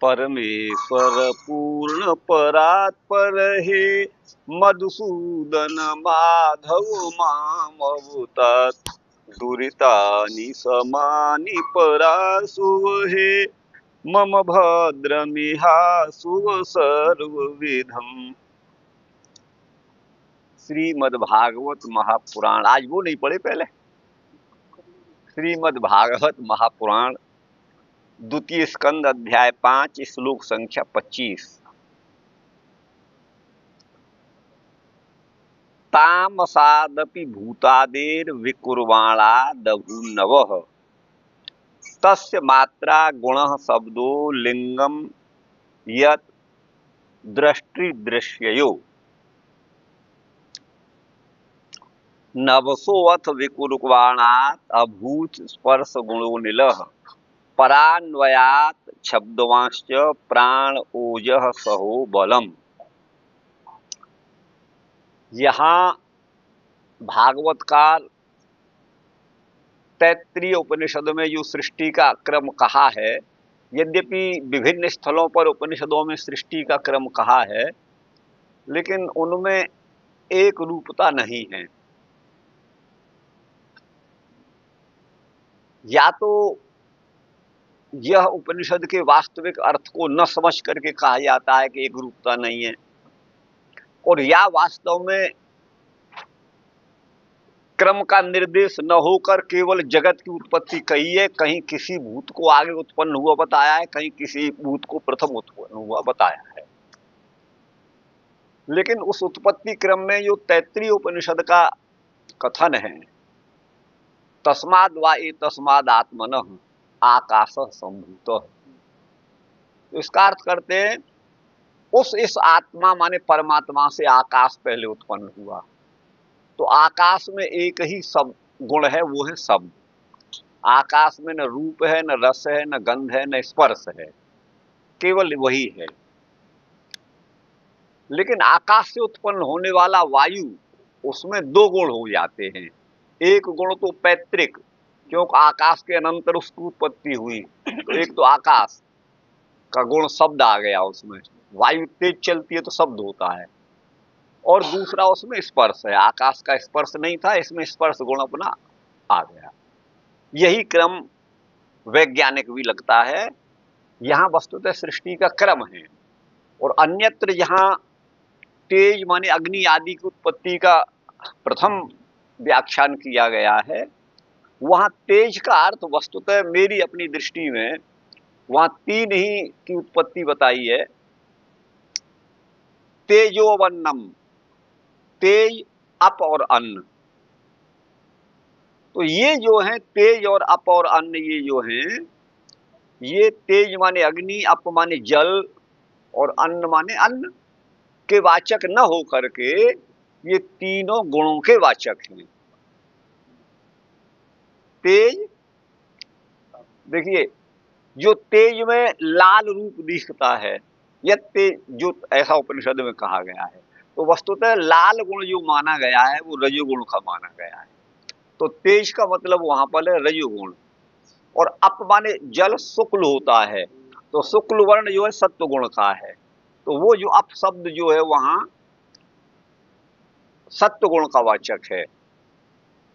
परमेश्वर पूर्ण परात्पर हे मधुसूदन माधव माम अवतात दुरितानि समानि परासुव हे मम भद्रमिहासुव सर्वविधम्। श्रीमद् भागवत महापुराण, आज वो नहीं पढ़े पहले। श्रीमद् भागवत महापुराण द्वितीय स्कंद अध्याय 5 श्लोक संख्या 25। तामसादपि भूतादेर विकुर्वाणा दभुन्नवः तस्य मात्रा गुणः शब्दो लिंगम यत् दृष्टिदृश्ययो नवसोऽथ विकुर्वाणात् अभूत स्पर्श गुणो निलः परान्वयात् शब्दवांश्च प्राण ओजः सहो बलम। यहाँ भागवतकार तैत्तरीय उपनिषद में जो सृष्टि का क्रम कहा है, यद्यपि विभिन्न स्थलों पर उपनिषदों में सृष्टि का क्रम कहा है, लेकिन उनमें एक रूपता नहीं है। या तो यह उपनिषद के वास्तविक अर्थ को न समझ करके कहा जाता है कि एक रूपता नहीं है, और या वास्तव में क्रम का निर्देश न होकर केवल जगत की उत्पत्ति कही है। कहीं किसी भूत को आगे उत्पन्न हुआ बताया है, कहीं किसी भूत को प्रथम उत्पन्न हुआ बताया है। लेकिन उस उत्पत्ति क्रम में जो तैत्तरीय उपनिषद का कथन है, तस्माद वा एतस्माद् आत्मनः आकाशः सम्भूतः, इसका अर्थ करते हैं इस आत्मा माने परमात्मा से आकाश पहले उत्पन्न हुआ। तो आकाश में एक ही सब गुण है, वो है शब्द। आकाश में न रूप है, न रस है, न गंध है, न स्पर्श है, केवल वही है। लेकिन आकाश से उत्पन्न होने वाला वायु, उसमें दो गुण हो जाते हैं। एक गुण तो पैतृक, क्योंकि आकाश के अनंतर उसकी उत्पत्ति हुई, तो एक तो आकाश का गुण शब्द आ गया उसमें। वायु तेज चलती है तो शब्द होता है। और दूसरा उसमें स्पर्श है, आकाश का स्पर्श नहीं था, इसमें स्पर्श गुण अपना आ गया। यही क्रम वैज्ञानिक भी लगता है। यहाँ वस्तुतः सृष्टि का क्रम है, और अन्यत्र जहाँ तेज माने अग्नि आदि की उत्पत्ति का प्रथम व्याख्यान किया गया है, वहाँ तेज का अर्थ वस्तुतः मेरी अपनी दृष्टि में वहाँ तीन ही की उत्पत्ति बताई है। तेजोवन्नम, तेज, अप और अन्न। तो ये जो है तेज और अप और अन्न, ये जो हैं, ये तेज माने अग्नि, अप माने जल और अन्न माने अन्न के वाचक न हो करके ये तीनों गुणों के वाचक हैं। तेज, देखिए, जो तेज में लाल रूप दिखता है, यह तेज, जो ऐसा उपनिषद में कहा गया है, तो वस्तुतः लाल गुण जो माना गया है वो रजोगुण का माना गया है। तो तेज का मतलब वहां पर है रजोगुण। और अप माने जल शुक्ल होता है, तो शुक्ल वर्ण जो है सत्व गुण का है, तो वो जो अप शब्द जो है वहां सत्व गुण का वाचक है।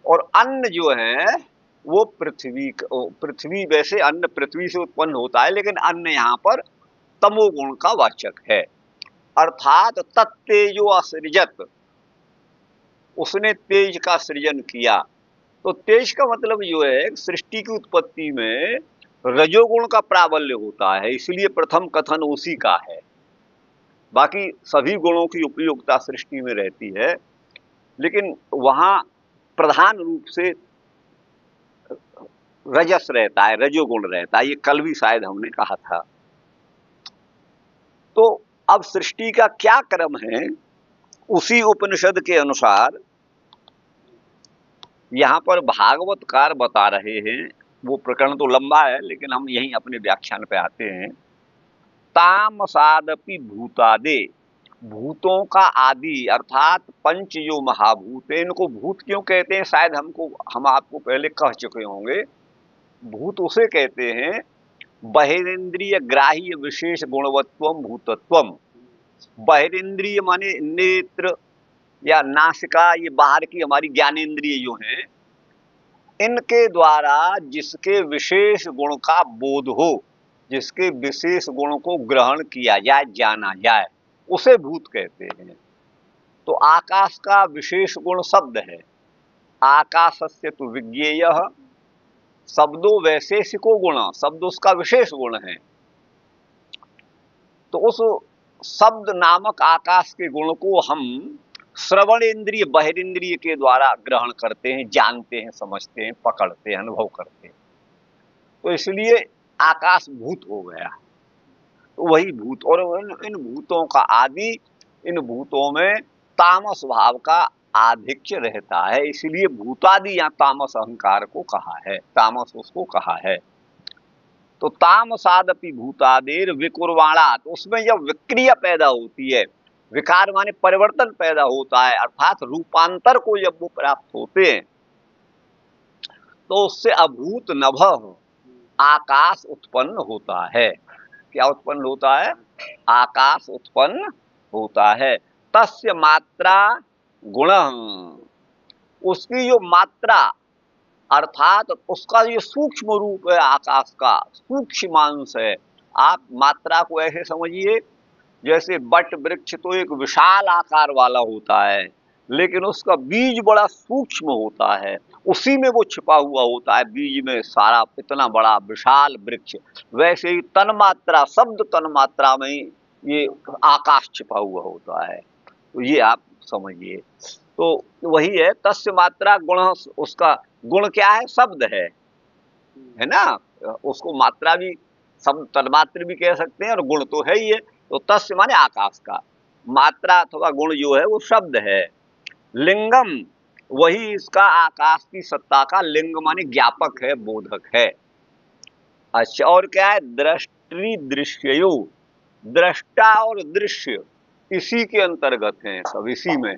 और अन्न जो है वो पृथ्वी, वैसे अन्न पृथ्वी से उत्पन्न होता है, लेकिन अन्न यहाँ पर तमोगुण का वाचक है। अर्थात तत्तेजो असृजत, उसने तेज का सृजन किया। तो तेज का मतलब जो है सृष्टि की उत्पत्ति में रजोगुण का प्राबल्य होता है, इसलिए प्रथम कथन उसी का है। बाकी सभी गुणों की उपयोगिता सृष्टि में रहती है, लेकिन वहां प्रधान रूप से रजस रहता है, रजोगुण रहता है। ये कल भी शायद हमने कहा था। तो अब सृष्टि का क्या क्रम है, उसी उपनिषद के अनुसार यहाँ पर भागवतकार बता रहे हैं। वो प्रकरण तो लंबा है, लेकिन हम यहीं अपने व्याख्यान पे आते हैं। तामसादपि भूतादे, भूतों का आदि अर्थात पंच जो महाभूत है, इनको भूत क्यों कहते हैं, शायद हम आपको पहले कह चुके होंगे। भूत उसे कहते हैं बहिरेंद्रिय ग्राह्य विशेष गुणवत्वम भूतत्वम। बहिरेंद्रिय माने नेत्र या नासिका, ये बाहर की हमारी ज्ञानेंद्रिय जो हैं, इनके द्वारा जिसके विशेष गुण का बोध हो, जिसके विशेष गुण को ग्रहण किया जाए, जाना जाए, उसे भूत कहते हैं। तो आकाश का विशेष गुण शब्द है। आकाशस्य तु विज्ञेयः शब्दों वैशेषिको गुण, शब्द उसका विशेष गुण है। तो उस शब्द नामक आकाश के गुण को हम श्रवण इंद्रिय बहिरेंद्रिय के द्वारा ग्रहण करते हैं, जानते हैं, समझते हैं, पकड़ते हैं, अनुभव करते हैं। तो इसलिए आकाश भूत हो गया। तो वही भूत, और इन भूतों का आदि, इन भूतों में तामस भाव का आधिक्य रहता है, इसलिए भूतादि या तामस अहंकार को कहा है, तामस उसको कहा है। तो तामसादपि भूतादेर विकुर्वाणात, उसमें जब विक्रिया पैदा होती है, विकार माने परिवर्तन पैदा होता है, अर्थात रूपांतर को जब वो प्राप्त होते हैं, तो उससे अभूत नभः आकाश उत्पन्न होता है। क्या उत्पन्न होता है? आकाश उत्पन्न होता है। तस्य मात्रा गुण, उसकी जो मात्रा अर्थात उसका जो सूक्ष्म रूप है, आकाश का सूक्ष्मांश है। आप मात्रा को ऐसे समझिए जैसे बट वृक्ष तो एक विशाल आकार वाला होता है, लेकिन उसका बीज बड़ा सूक्ष्म होता है, उसी में वो छिपा हुआ होता है, बीज में सारा इतना बड़ा विशाल वृक्ष। वैसे ही तन्मात्रा, शब्द तन्मात्रा में ही ये आकाश छिपा हुआ होता है। तो ये आप समझिए। तो वही है तस्य मात्रा गुण, उसका गुण क्या है? शब्द है ना। उसको मात्रा भी, शब्द तन्मात्र भी कह सकते हैं, और गुण तो है ही है। तो तस्य माने आकाश का, मात्रा अथवा गुण जो है वो शब्द है। लिंगम, वही इसका आकाश की सत्ता का लिंग माने ज्ञापक है, बोधक है। अच्छा, और क्या है? दृष्टि दृश्ययो, दृष्टा और दृश्य इसी के अंतर्गत हैं, सब इसी में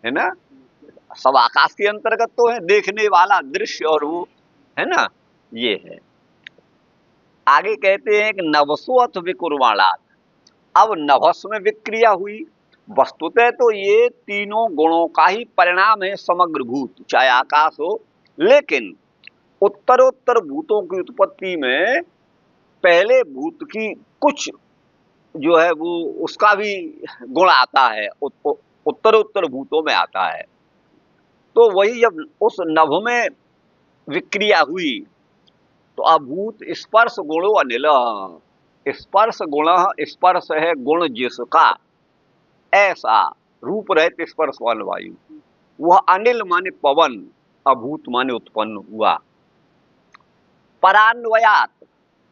है ना। सब आकाश के अंतर्गत तो है, देखने वाला दृश्य और वो, है ना, ये है। आगे कहते हैं कि नभसो अथ विकुर्वाणात्, अब नभस में विक्रिया हुई। वस्तुतः तो ये तीनों गुणों का ही परिणाम है समग्र भूत, चाहे आकाश हो, लेकिन उत्तरोत्तर भूतों की उत्पत्ति में पहले भूत की कुछ जो है वो उसका भी गुण आता है, उत्तरोत्तर भूतों में आता है। तो वही जब उस नभ में विक्रिया हुई तो अभूत स्पर्श गुणो अनिल, स्पर्श गुण, स्पर्श है गुण जिसका, ऐसा रूप रहित स्पर्श वाला वायु, वह अनिल माने पवन, अभूत माने उत्पन्न हुआ। परान्वयात,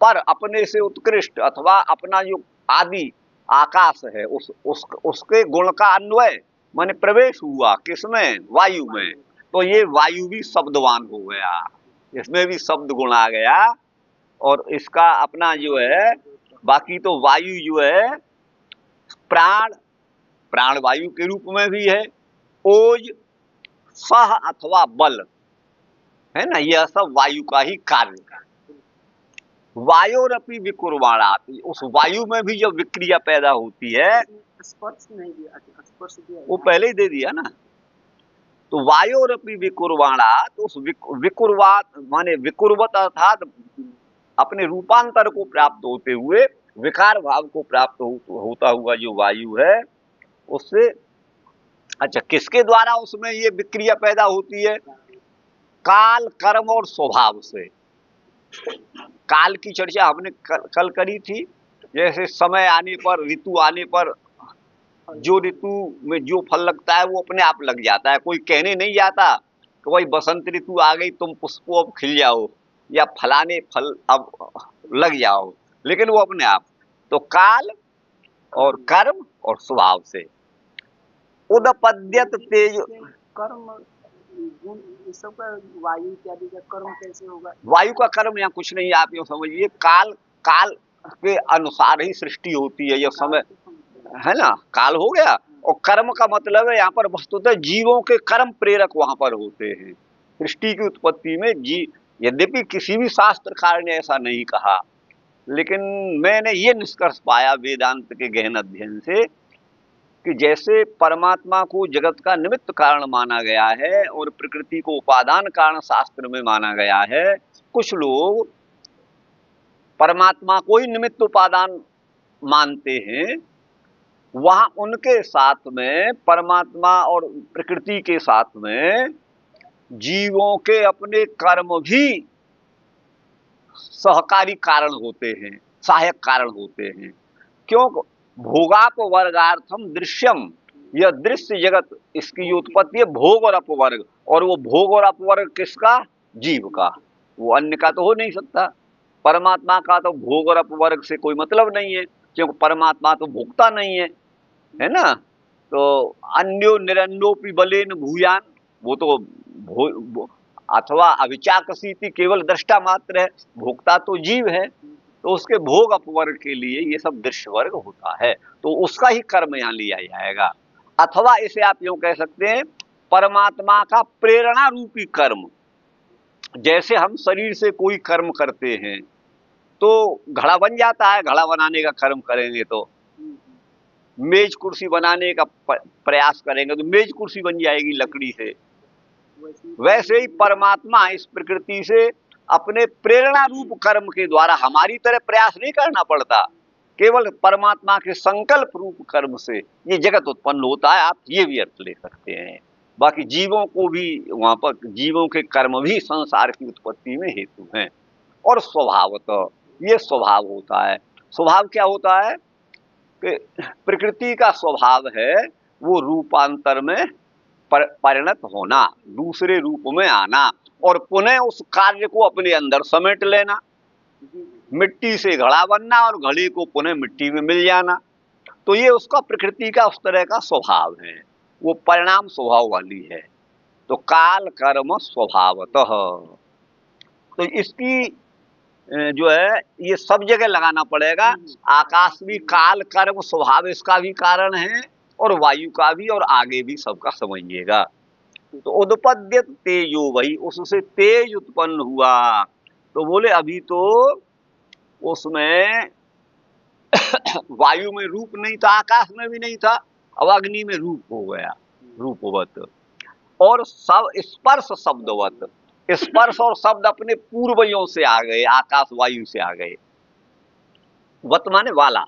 पर अपने से उत्कृष्ट अथवा अपना जो आदि आकाश है उसके गुण का अन्वय माने प्रवेश हुआ, किसमें? वायु में। तो ये वायु भी शब्दवान हो गया, इसमें भी शब्द गुण आ गया, और इसका अपना जो है, बाकी तो वायु जो है प्राण, प्राण वायु के रूप में भी है, ओज, सह अथवा बल, है ना, यह सब वायु का ही कार्य। वायोरपि विकुर्वाणात, उस वायु में भी जब विक्रिया पैदा होती है, स्पर्श नहीं दिया, स्पर्श दिया, वो पहले ही दे दिया ना। तो वायोरपि विकुर्वाणात, उस विकुर्वात माने विकुर्वत अर्थात अपने रूपांतर को प्राप्त होते हुए, विकार भाव को प्राप्त होता हुआ जो वायु है उससे, अच्छा किसके द्वारा उसमें ये विक्रिया पैदा होती है? काल, कर्म और स्वभाव से। काल की चर्चा हमने कल करी थी, जैसे समय आने पर, ऋतु आने पर, जो ऋतु में जो फल लगता है वो अपने आप लग जाता है, कोई कहने नहीं जाता कि भाई बसंत ऋतु आ गई, तुम पुष्पों अब खिल जाओ, या फलाने फल अब लग जाओ, लेकिन वो अपने आप। तो काल और कर्म और स्वभाव से। उदपद्यत तेज, कर्म गुण सब का, वायु इत्यादि का कर्म कैसे होगा? वायु का कर्म यहाँ कुछ नहीं, आप यूँ समझिए, काल, काल के अनुसार ही सृष्टि होती है, यह समय है ना, काल हो गया। और कर्म का मतलब है यहाँ पर वस्तुतः जीवों के कर्म प्रेरक वहां पर होते हैं। सृष्टि की उत्पत्ति में यद्यपि किसी भी शास्त्रकार ने ऐसा नहीं कहा, लेकिन मैंने ये निष्कर्ष पाया वेदांत के गहन अध्ययन से कि जैसे परमात्मा को जगत का निमित्त कारण माना गया है और प्रकृति को उपादान कारण शास्त्र में माना गया है, कुछ लोग परमात्मा को ही निमित्त उपादान मानते हैं, वहां उनके साथ में परमात्मा और प्रकृति के साथ में जीवों के अपने कर्म भी सहकारी कारण होते हैं, सहायक कारण होते हैं। क्यों? भोगापवर्गार्थम दृश्यम, यह दृश्य जगत, इसकी उत्पत्ति है भोग और अपवर्ग, और वो भोग और अपवर्ग किसका? जीव का, वो अन्य का तो हो नहीं सकता। परमात्मा का तो भोग और अपवर्ग से कोई मतलब नहीं है, क्योंकि परमात्मा तो भोगता नहीं है ना। तो अन्यो निरन्योपि बलेन भूयान, वो तो अथवा अविचाकसीति केवल दृष्टा मात्र है, भोक्ता तो जीव है। तो उसके भोग अपवर्ग के लिए ये सब दृश्य वर्ग होता है, तो उसका ही कर्म यहाँ लिया जाएगा। अथवा इसे आप यूं कह सकते हैं, परमात्मा का प्रेरणा रूपी कर्म। जैसे हम शरीर से कोई कर्म करते हैं तो घड़ा बन जाता है, घड़ा बनाने का कर्म करेंगे तो मेज कुर्सी बनाने का प्रयास करेंगे तो मेज कुर्सी बन जाएगी लकड़ी से। वैसे ही परमात्मा इस प्रकृति से अपने प्रेरणा रूप कर्म के द्वारा, हमारी तरह प्रयास नहीं करना पड़ता, केवल परमात्मा के संकल्प रूप कर्म से ये जगत उत्पन्न होता है। आप ये भी अर्थ ले सकते हैं। बाकी जीवों को भी, वहां पर जीवों के कर्म भी संसार की उत्पत्ति में हेतु हैं। और स्वभावतः ये स्वभाव होता है। स्वभाव क्या होता है कि प्रकृति का स्वभाव है वो रूपांतर में परिणत होना, दूसरे रूप में आना, और पुनः उस कार्य को अपने अंदर समेट लेना। मिट्टी से घड़ा बनना और घड़े को पुनः मिट्टी में मिल जाना, तो ये उसका प्रकृति का उस तरह का स्वभाव है, वो परिणाम स्वभाव वाली है। तो काल कर्म स्वभावतः, तो इसकी जो है ये सब जगह लगाना पड़ेगा। आकाश भी काल कर्म स्वभाव इसका भी कारण है, और वायु का भी, और आगे भी सबका समझिएगा। तो उद्पद्यत तेजो, वही उससे तेज उत्पन्न हुआ। तो बोले अभी तो उसमें वायु में रूप नहीं था, आकाश में भी नहीं था, अब अग्नि में रूप हो गया, रूपवत। और सब स्पर्श शब्दवत, स्पर्श और शब्द अपने पूर्वजों से आ गए, आकाश वायु से आ गए। वत माने वाला।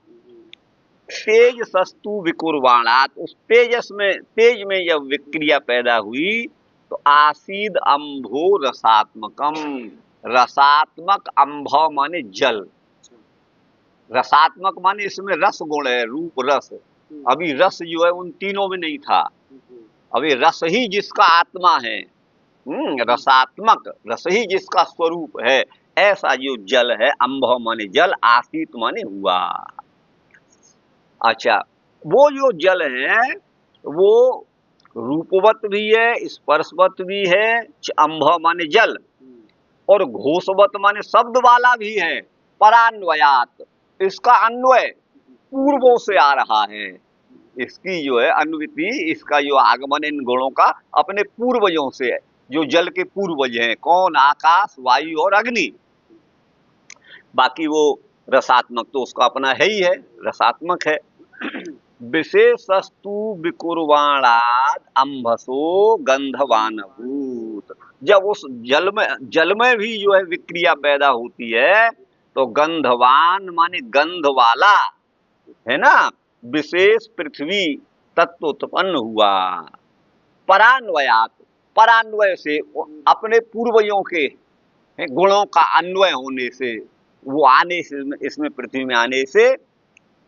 तेज सस्तु विकुर्वाणात, उस तेजस में, तेज में जब विक्रिया पैदा हुई तो आसीद अंभो रसात्मकम, रसात्मक अंभ माने जल, रसात्मक माने इसमें रस गुण है, रूप रस। अभी रस जो है उन तीनों में नहीं था, अभी रस ही जिसका आत्मा है, रसात्मक, रस ही जिसका स्वरूप है, ऐसा जो जल है, अंभ माने जल, आसीत माने हुआ। अच्छा, वो जो जल है वो रूपवत भी है, स्पर्शवत भी है, अंभ माने जल, और घोषवत माने शब्द वाला भी है। परान्वयात, इसका अन्वय पूर्वों से आ रहा है, इसकी जो है अन्विति, इसका जो आगमन इन गुणों का अपने पूर्वजों से है, जो जल के पूर्वज हैं। कौन? आकाश, वायु और अग्नि। बाकी वो रसात्मक तो उसका अपना है ही है, रसात्मक है। विशेषस्तु विकुर्वाणाद अंभसो गंधवानभूत, जब उस जल में भी जो है विक्रिया पैदा होती है तो गंधवान माने गंध वाला है ना, विशेष पृथ्वी तत्व उत्पन्न हुआ। परान्वयात, परान्वय से, अपने पूर्वजों के गुणों का अन्वय होने से, वो आने से, इसमें पृथ्वी में आने से,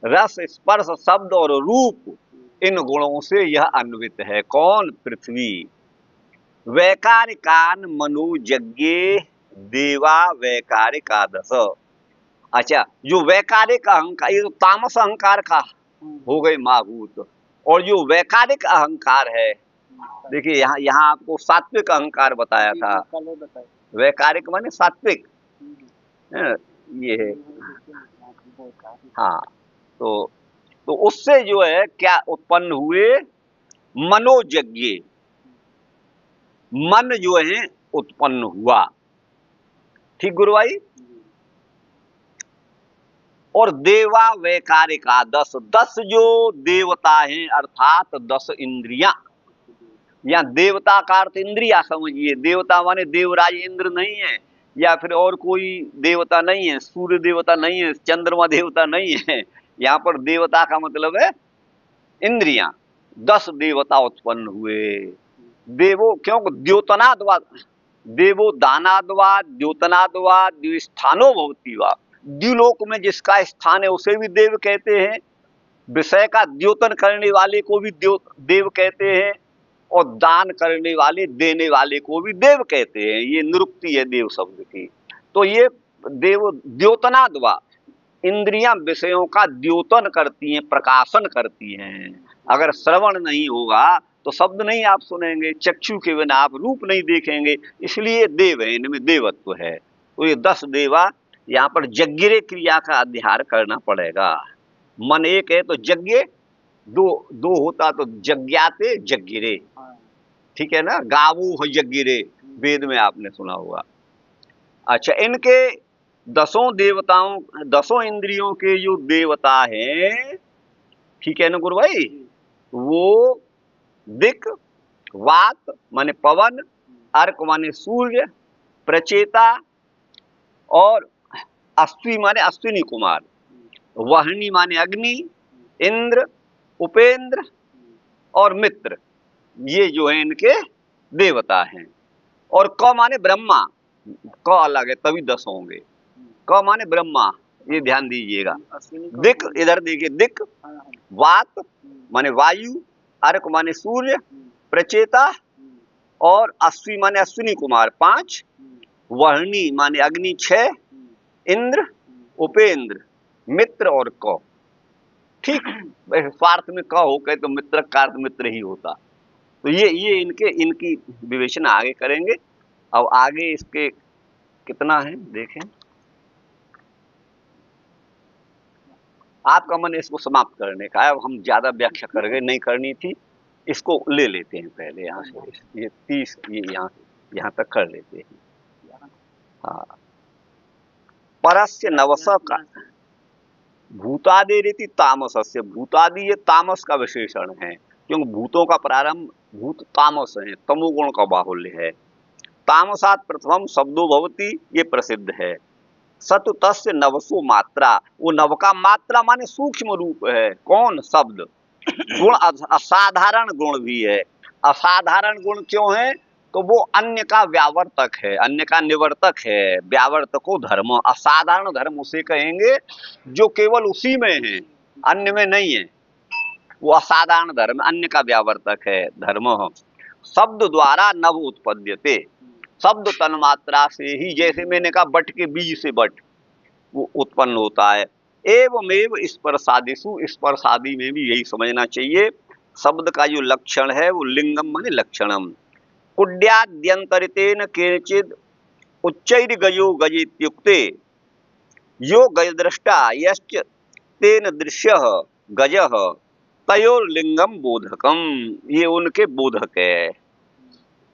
रस स्पर्श शब्द और रूप, इन गुणों से यह अन्वित है। कौन? पृथ्वी। वैकारिकान मनोयज्ञे देवा वैकारिकादश। अच्छा, जो वैकारिक अहंकार, ये तो तामस अहंकार का हो गए महाभूत, और जो वैकारिक अहंकार है, देखिए यहाँ आपको सात्विक अहंकार बताया था। वैकारिक माने सात्विक, ये है। हाँ, तो उससे जो है क्या उत्पन्न हुए? मनोयज्ञ, मन जो है उत्पन्न हुआ। ठीक गुरु भाई। और देवा वैकारिका 10, 10 जो देवता हैं अर्थात 10 इंद्रियां। या देवता का अर्थ इंद्रिया समझिए, देवता माने देवराज इंद्र नहीं है, या फिर और कोई देवता नहीं है, सूर्य देवता नहीं है, चंद्रमा देवता नहीं है। यहाँ पर देवता का मतलब है इंद्रियां। 10 देवता उत्पन्न हुए। देवो क्योंकि द्योतनाद्वा, देवो दानाद्वा द्योतनाद्वा द्विस्थानो भवति वा, द्युलोक में जिसका स्थान है उसे भी देव कहते हैं, विषय का द्योतन करने वाले को भी देव कहते हैं, और दान करने वाले देने वाले को भी देव कहते हैं। ये निरुक्ति है देव शब्द की। तो ये देव द्योतनाद्वा, इंद्रियां विषयों का द्योतन करती हैं, प्रकाशन करती हैं। अगर श्रवण नहीं होगा तो शब्द नहीं आप सुनेंगे, चक्षु के बिना आप रूप नहीं देखेंगे, इसलिए देव है, इनमें देवत्व है। तो ये 10 देवा, यहाँ पर यज्ञ क्रिया का अध्ययन करना पड़ेगा। मन एक है तो यज्ञ, दो होता तो यज्ञाते यज्ञिरे, ठीक है ना, गावो हो यज्ञिरे, वेद में आपने सुना होगा। अच्छा, इनके 10 देवताओं, 10 इंद्रियों के जो देवता हैं, ठीक है ना गुरु भाई, वो दिक, वात माने पवन, अर्क माने सूर्य, प्रचेता और अश्वी माने अश्विनी कुमार, वाहिनी माने अग्नि, इंद्र, उपेंद्र और मित्र, ये जो है इनके देवता हैं। और क माने ब्रह्मा, क अलग है तभी 10 होंगे। क माने ब्रह्मा, ये ध्यान दीजिएगा। दिक, इधर देखिए, दिक, वात माने वायु, अर्क माने सूर्य, प्रचेता और अश्वी माने अश्विनी कुमार 5, वाहिनी माने अग्नि 6, इंद्र, उपेंद्र, मित्र और क। ठीक, स्वार्थ में क हो गए तो मित्र का अर्थ मित्र ही होता। तो ये इनकी विवेचना आगे करेंगे। अब आगे इसके कितना है देखें। आपका मन इसको समाप्त करने का है, अब हम ज्यादा व्याख्या कर गए, नहीं करनी थी, इसको ले लेते हैं पहले यहाँ से, ये 30 ये यहाँ तक कर लेते हैं। हाँ, परस्य नवस का भूतादि रीति तामसस्य, भूतादि ये तामस का विशेषण है, क्योंकि भूतों का प्रारंभ भूत तामस है, तमोगुण का बाहुल्य है। तामसात प्रथमम शब्दो भवति, ये प्रसिद्ध है। सतु तस्य नवसो मात्रा, वो नव का मात्रा माने सूक्ष्म रूप है, कौन, शब्द। गुण असाधारण गुण भी है। असाधारण गुण क्यों है, तो वो अन्य का व्यावर्तक है, अन्य का निवर्तक है, व्यावर्तको धर्म। असाधारण धर्म उसे कहेंगे जो केवल उसी में है, अन्य में नहीं है, वो असाधारण धर्म, अन्य का व्यावर्तक है धर्म। शब्द द्वारा नव उत्पद्यते, शब्द तन्मात्रा से ही, जैसे मैंने कहा बट के बीज से बट वो उत्पन्न होता है। एवमेव स्पर्शादिषु, स्पर्शादि में भी यही समझना चाहिए। शब्द का जो लक्षण है वो लिंगम माने लक्षणम। कुड्याद्यंतरितेन केचिद उच्चैर गयो गजेत्युक्ते, यो गजदृष्टा यश्च तेन दृश्यः गजः तयोर्लिंगम बोधकम, ये उनके बोधक है।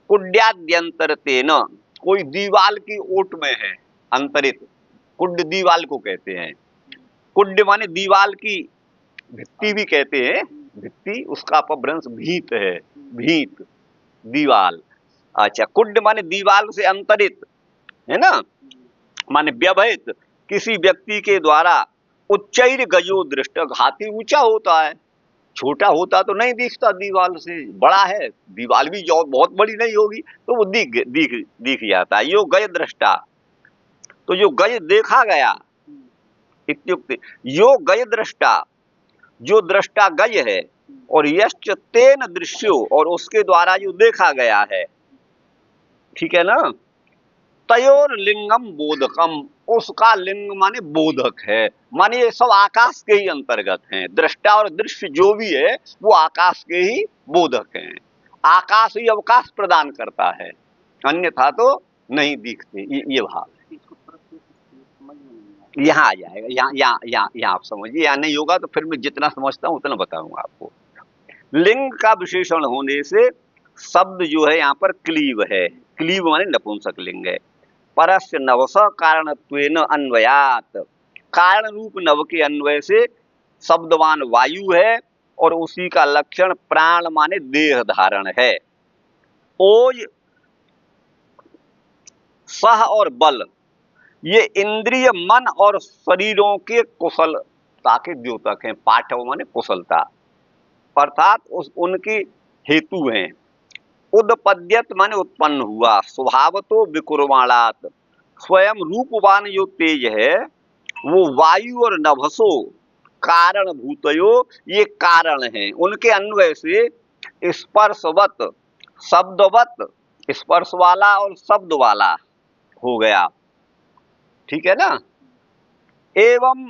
कुड्याद्यंतरितेन, कोई दीवाल की ओट में है, अंतरित, कुड्ड दीवाल को कहते हैं। कुड्ड माने दीवाल की, भित्ति भी कहते हैं, भित्ति उसका अपभ्रंश भीत है, भीत दीवाल। अच्छा, कुड्ड माने दीवाल से अंतरित है ना, माने व्यवहित, किसी व्यक्ति के द्वारा। उच्चैर गजो दृष्ट, हाथी ऊंचा होता है, छोटा होता तो नहीं दिखता दीवाल से, बड़ा है, दीवाल भी जो बहुत बड़ी नहीं होगी तो वो दिख जाता है। यो गज दृष्टा, तो जो गज देखा गया, इत्युक्ते यो गज दृष्टा, जो दृष्टा गज है, और यश्च तेन दृश्यो, और उसके द्वारा जो देखा गया है, ठीक है ना। तयोर लिंगम बोधकम, उसका लिंग माने बोधक है, माने ये सब आकाश के ही अंतर्गत हैं। दृष्टा और दृश्य जो भी है वो आकाश के ही बोधक हैं। आकाश ही अवकाश प्रदान करता है, अन्यथा तो नहीं दिखते। ये भाव है, यहाँ आ जाएगा, यहाँ आप समझिए। यहाँ नहीं होगा तो फिर मैं जितना समझता हूँ उतना बताऊंगा आपको। लिंग का विशेषण होने से शब्द जो है यहाँ पर क्लीव है, क्लीव माने नपुंसक लिंग है। परस्य नवस कारणत्वेन अन्वयात, कारण रूप नव के अन्वय से शब्दवान वायु है और उसी का लक्षण प्राण माने देह धारण है। ओज सह और बल ये इंद्रिय मन और शरीरों के कुशलता के द्योतक हैं। पाठव माने कुशलता, अर्थात उनकी हेतु हैं। उदपद्यत माने उत्पन्न हुआ, स्वभावतो विकुर्वाणात, स्वयं रूपवान जो तेज है वो वायु और नभसो कारण भूतयो ये कारण हैं, उनके अन्वय से स्पर्शवत शब्दवत, स्पर्श वाला और शब्द वाला हो गया, ठीक है ना। एवं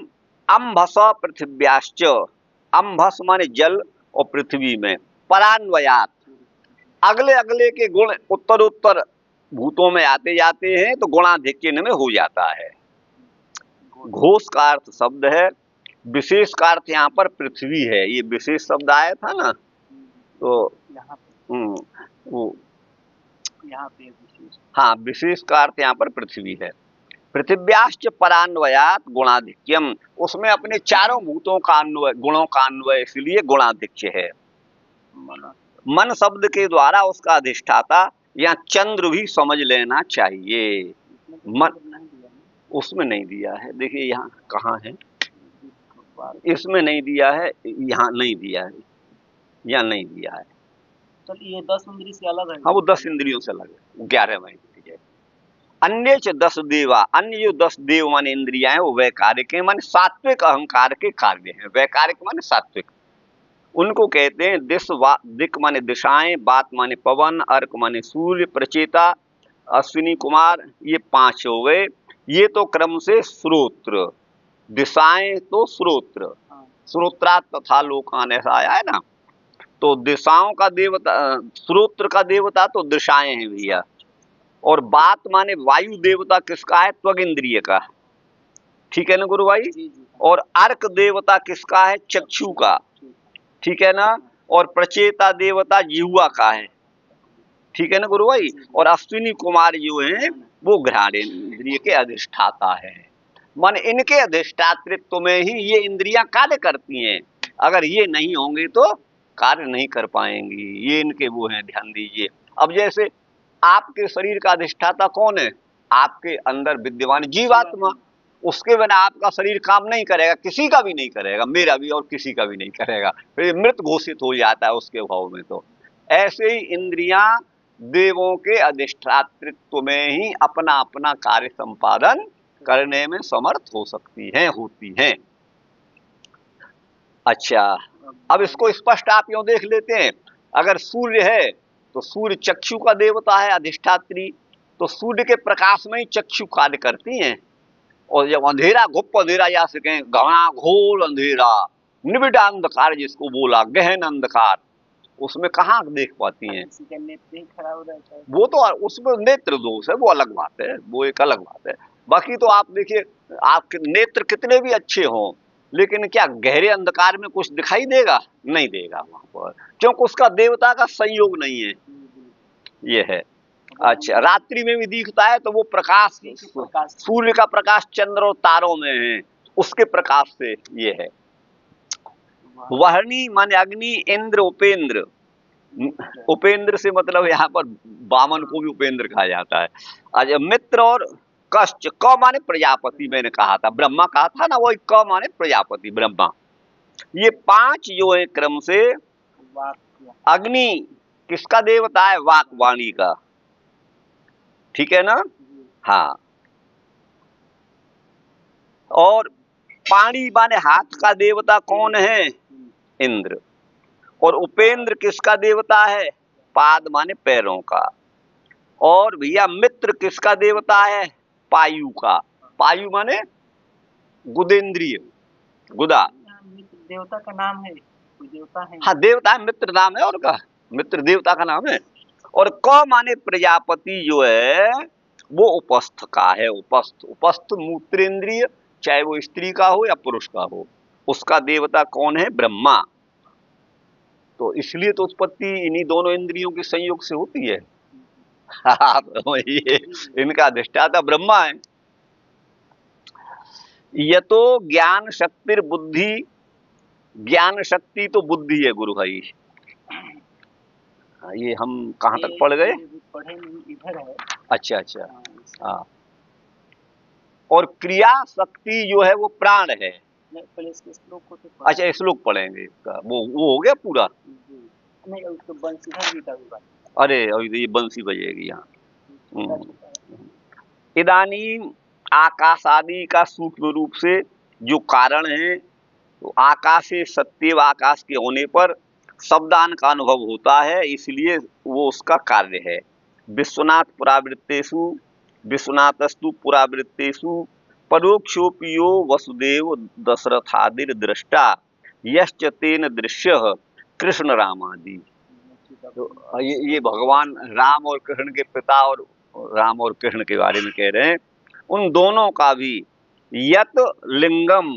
अंभस पृथिव्याश्च, अंभस माने जल और पृथ्वी में, परान्वयात अगले अगले के गुण उत्तरोत्तर भूतों में आते जाते हैं तो गुणाधिक्य में हो जाता है। घोष का अर्थ शब्द है, विशेष का अर्थ यहाँ पर पृथ्वी है। ये विशेष शब्द आया था ना, तो वो यहाँ पे विशेष, हाँ, विशेष का अर्थ यहाँ पर पृथ्वी है। पृथिव्याश्च परान्वयात गुणाधिक्यम, उसमें अपने चारों भूतों का अन्वय, गुणों का अन्वय, इसलिए गुणाधिक्य है। मन शब्द के द्वारा उसका अधिष्ठाता या चंद्र भी समझ लेना चाहिए। मन उसमें नहीं दिया है, देखिए यहाँ कहाँ है, इसमें नहीं दिया है, यहाँ नहीं दिया है, यहाँ नहीं दिया है। चलिए ये 10 इंद्रिय से अलग है। हाँ, वो 10 इंद्रियों से अलग है, 11 में है। अन्य च 10 देवा, अन्य जो 10 देव माने इंद्रियां हैं वो वैकारिक है, माने सात्विक अहंकार के कार्य हैं। वैकारिक माने सात्विक, उनको कहते हैं दिक माने दिशाएं, बात माने पवन, अर्क माने सूर्य, प्रचेता, अश्विनी कुमार, ये 5 हो गए। ये तो क्रम से श्रोत्र, दिशाएं तो श्रोत्र, श्रोत्रात् तथा लोकान ऐसा आया है ना। तो दिशाओं का देवता, श्रोत्र का देवता तो दिशाएं हैं भैया। और बात माने वायु देवता किसका है, त्वग इंद्रिय का, ठीक है ना गुरु भाई। और अर्क देवता किसका है, चक्षु का, ठीक है ना। और प्रचेता देवता जिह्वा का है, ठीक है ना गुरु भाई। और अश्विनी कुमार जो है वो घ्राणेन्द्रिय के अधिष्ठाता है, मन इनके अधिष्ठातृत्व में ही ये इंद्रियां कार्य करती हैं। अगर ये नहीं होंगे तो कार्य नहीं कर पाएंगी, ये इनके वो हैं, ध्यान दीजिए। अब जैसे आपके शरीर का अधिष्ठाता कौन है, आपके अंदर विद्यमान जीवात्मा, उसके बिना आपका शरीर काम नहीं करेगा, किसी का भी नहीं करेगा, मेरा भी और किसी का भी नहीं करेगा, फिर मृत घोषित हो जाता है उसके भाव में। तो ऐसे ही इंद्रियां देवों के अधिष्ठातृत्व में ही अपना अपना कार्य संपादन करने में समर्थ हो सकती हैं, होती हैं। अच्छा, अब इसको स्पष्ट आप यूं देख लेते हैं। अगर सूर्य है तो सूर्य चक्षु का देवता है, अधिष्ठात्री, तो सूर्य के प्रकाश में ही चक्षु कार्य करती हैं। और जब अंधेरा, गुप्त अंधेरा या सकें, घना घोर अंधेरा, निबिड़ अंधकार जिसको बोला, गहन अंधकार, उसमें कहाँ देख पाती हैं, वो तो उसमें नेत्र दोष है, वो अलग बात है, वो एक अलग बात है। बाकी तो आप देखिए, आपके नेत्र कितने भी अच्छे हों, लेकिन क्या गहरे अंधकार में कुछ दिखाई देगा, नहीं देगा वहां पर, क्योंकि उसका देवता का संयोग नहीं है, ये है। अच्छा, रात्रि में भी दिखता है तो वो प्रकाश, सूर्य का प्रकाश चंद्र और तारों में है, उसके प्रकाश से ये है। वहनी माने अग्नि, इंद्र उपेंद्र, उपेंद्र से मतलब यहाँ पर वामन को भी उपेंद्र कहा जाता है। अच्छा, मित्र और कश्च, क माने प्रजापति, मैंने कहा था, ब्रह्मा कहा था ना, वही क माने प्रजापति ब्रह्मा। ये 5 जो है क्रम से। अग्नि किसका देवता है, वाक वाणी का, ठीक है ना, हाँ। और पाणी माने हाथ का देवता कौन है, इंद्र। और उपेंद्र किसका देवता है, पाद माने पैरों का। और भैया मित्र किसका देवता है, पायु का, पायु माने गुदेंद्रिय, गुदा, देवता का नाम है, कोई देवता है, हाँ देवता है, मित्र नाम है, और का मित्र देवता का नाम है। और क माने प्रजापति जो है वो उपस्थ का है, उपस्थ, उपस्थ मूत्रेंद्रिय, चाहे वो स्त्री का हो या पुरुष का हो, उसका देवता कौन है, ब्रह्मा। तो इसलिए तो उत्पत्ति इन्हीं दोनों इंद्रियों के संयोग से होती है। हाँ, तो ये इनका अधिष्ठाता ब्रह्मा है। ये तो ज्ञान शक्ति बुद्धि, ज्ञान शक्ति तो बुद्धि है गुरु भाई। ये हम कहाँ तक पढ़ गए? पढ़े नहीं, इधर है। अच्छा अच्छा। हाँ, और क्रिया शक्ति जो है वो प्राण है। पहले इसके श्लोक को तो अच्छा, श्लोक पढ़ेंगे इसका, वो हो गया पूरा? नहीं, उसको बंसीधर गीता की बात। अरे अभी तो ये बंसी बजेगी यहाँ। इदानीम आकाशादि का सूक्ष्म रूप से जो कारण है, तो आकाश सत्य आकाश के होने पर शब्दान का अनुभव होता है, इसलिए वो उसका कार्य है। विश्वनाथ पुरावृत्तेषु विश्वनाथस्तु पुरावृत्तेषु परोक्षोपियो वसुदेव दशरथादिर दृष्टा यश्च तेन दृश्यः कृष्ण रामादि। तो ये भगवान राम और कृष्ण के पिता और राम और कृष्ण के बारे में कह रहे हैं। उन दोनों का भी यत लिंगम,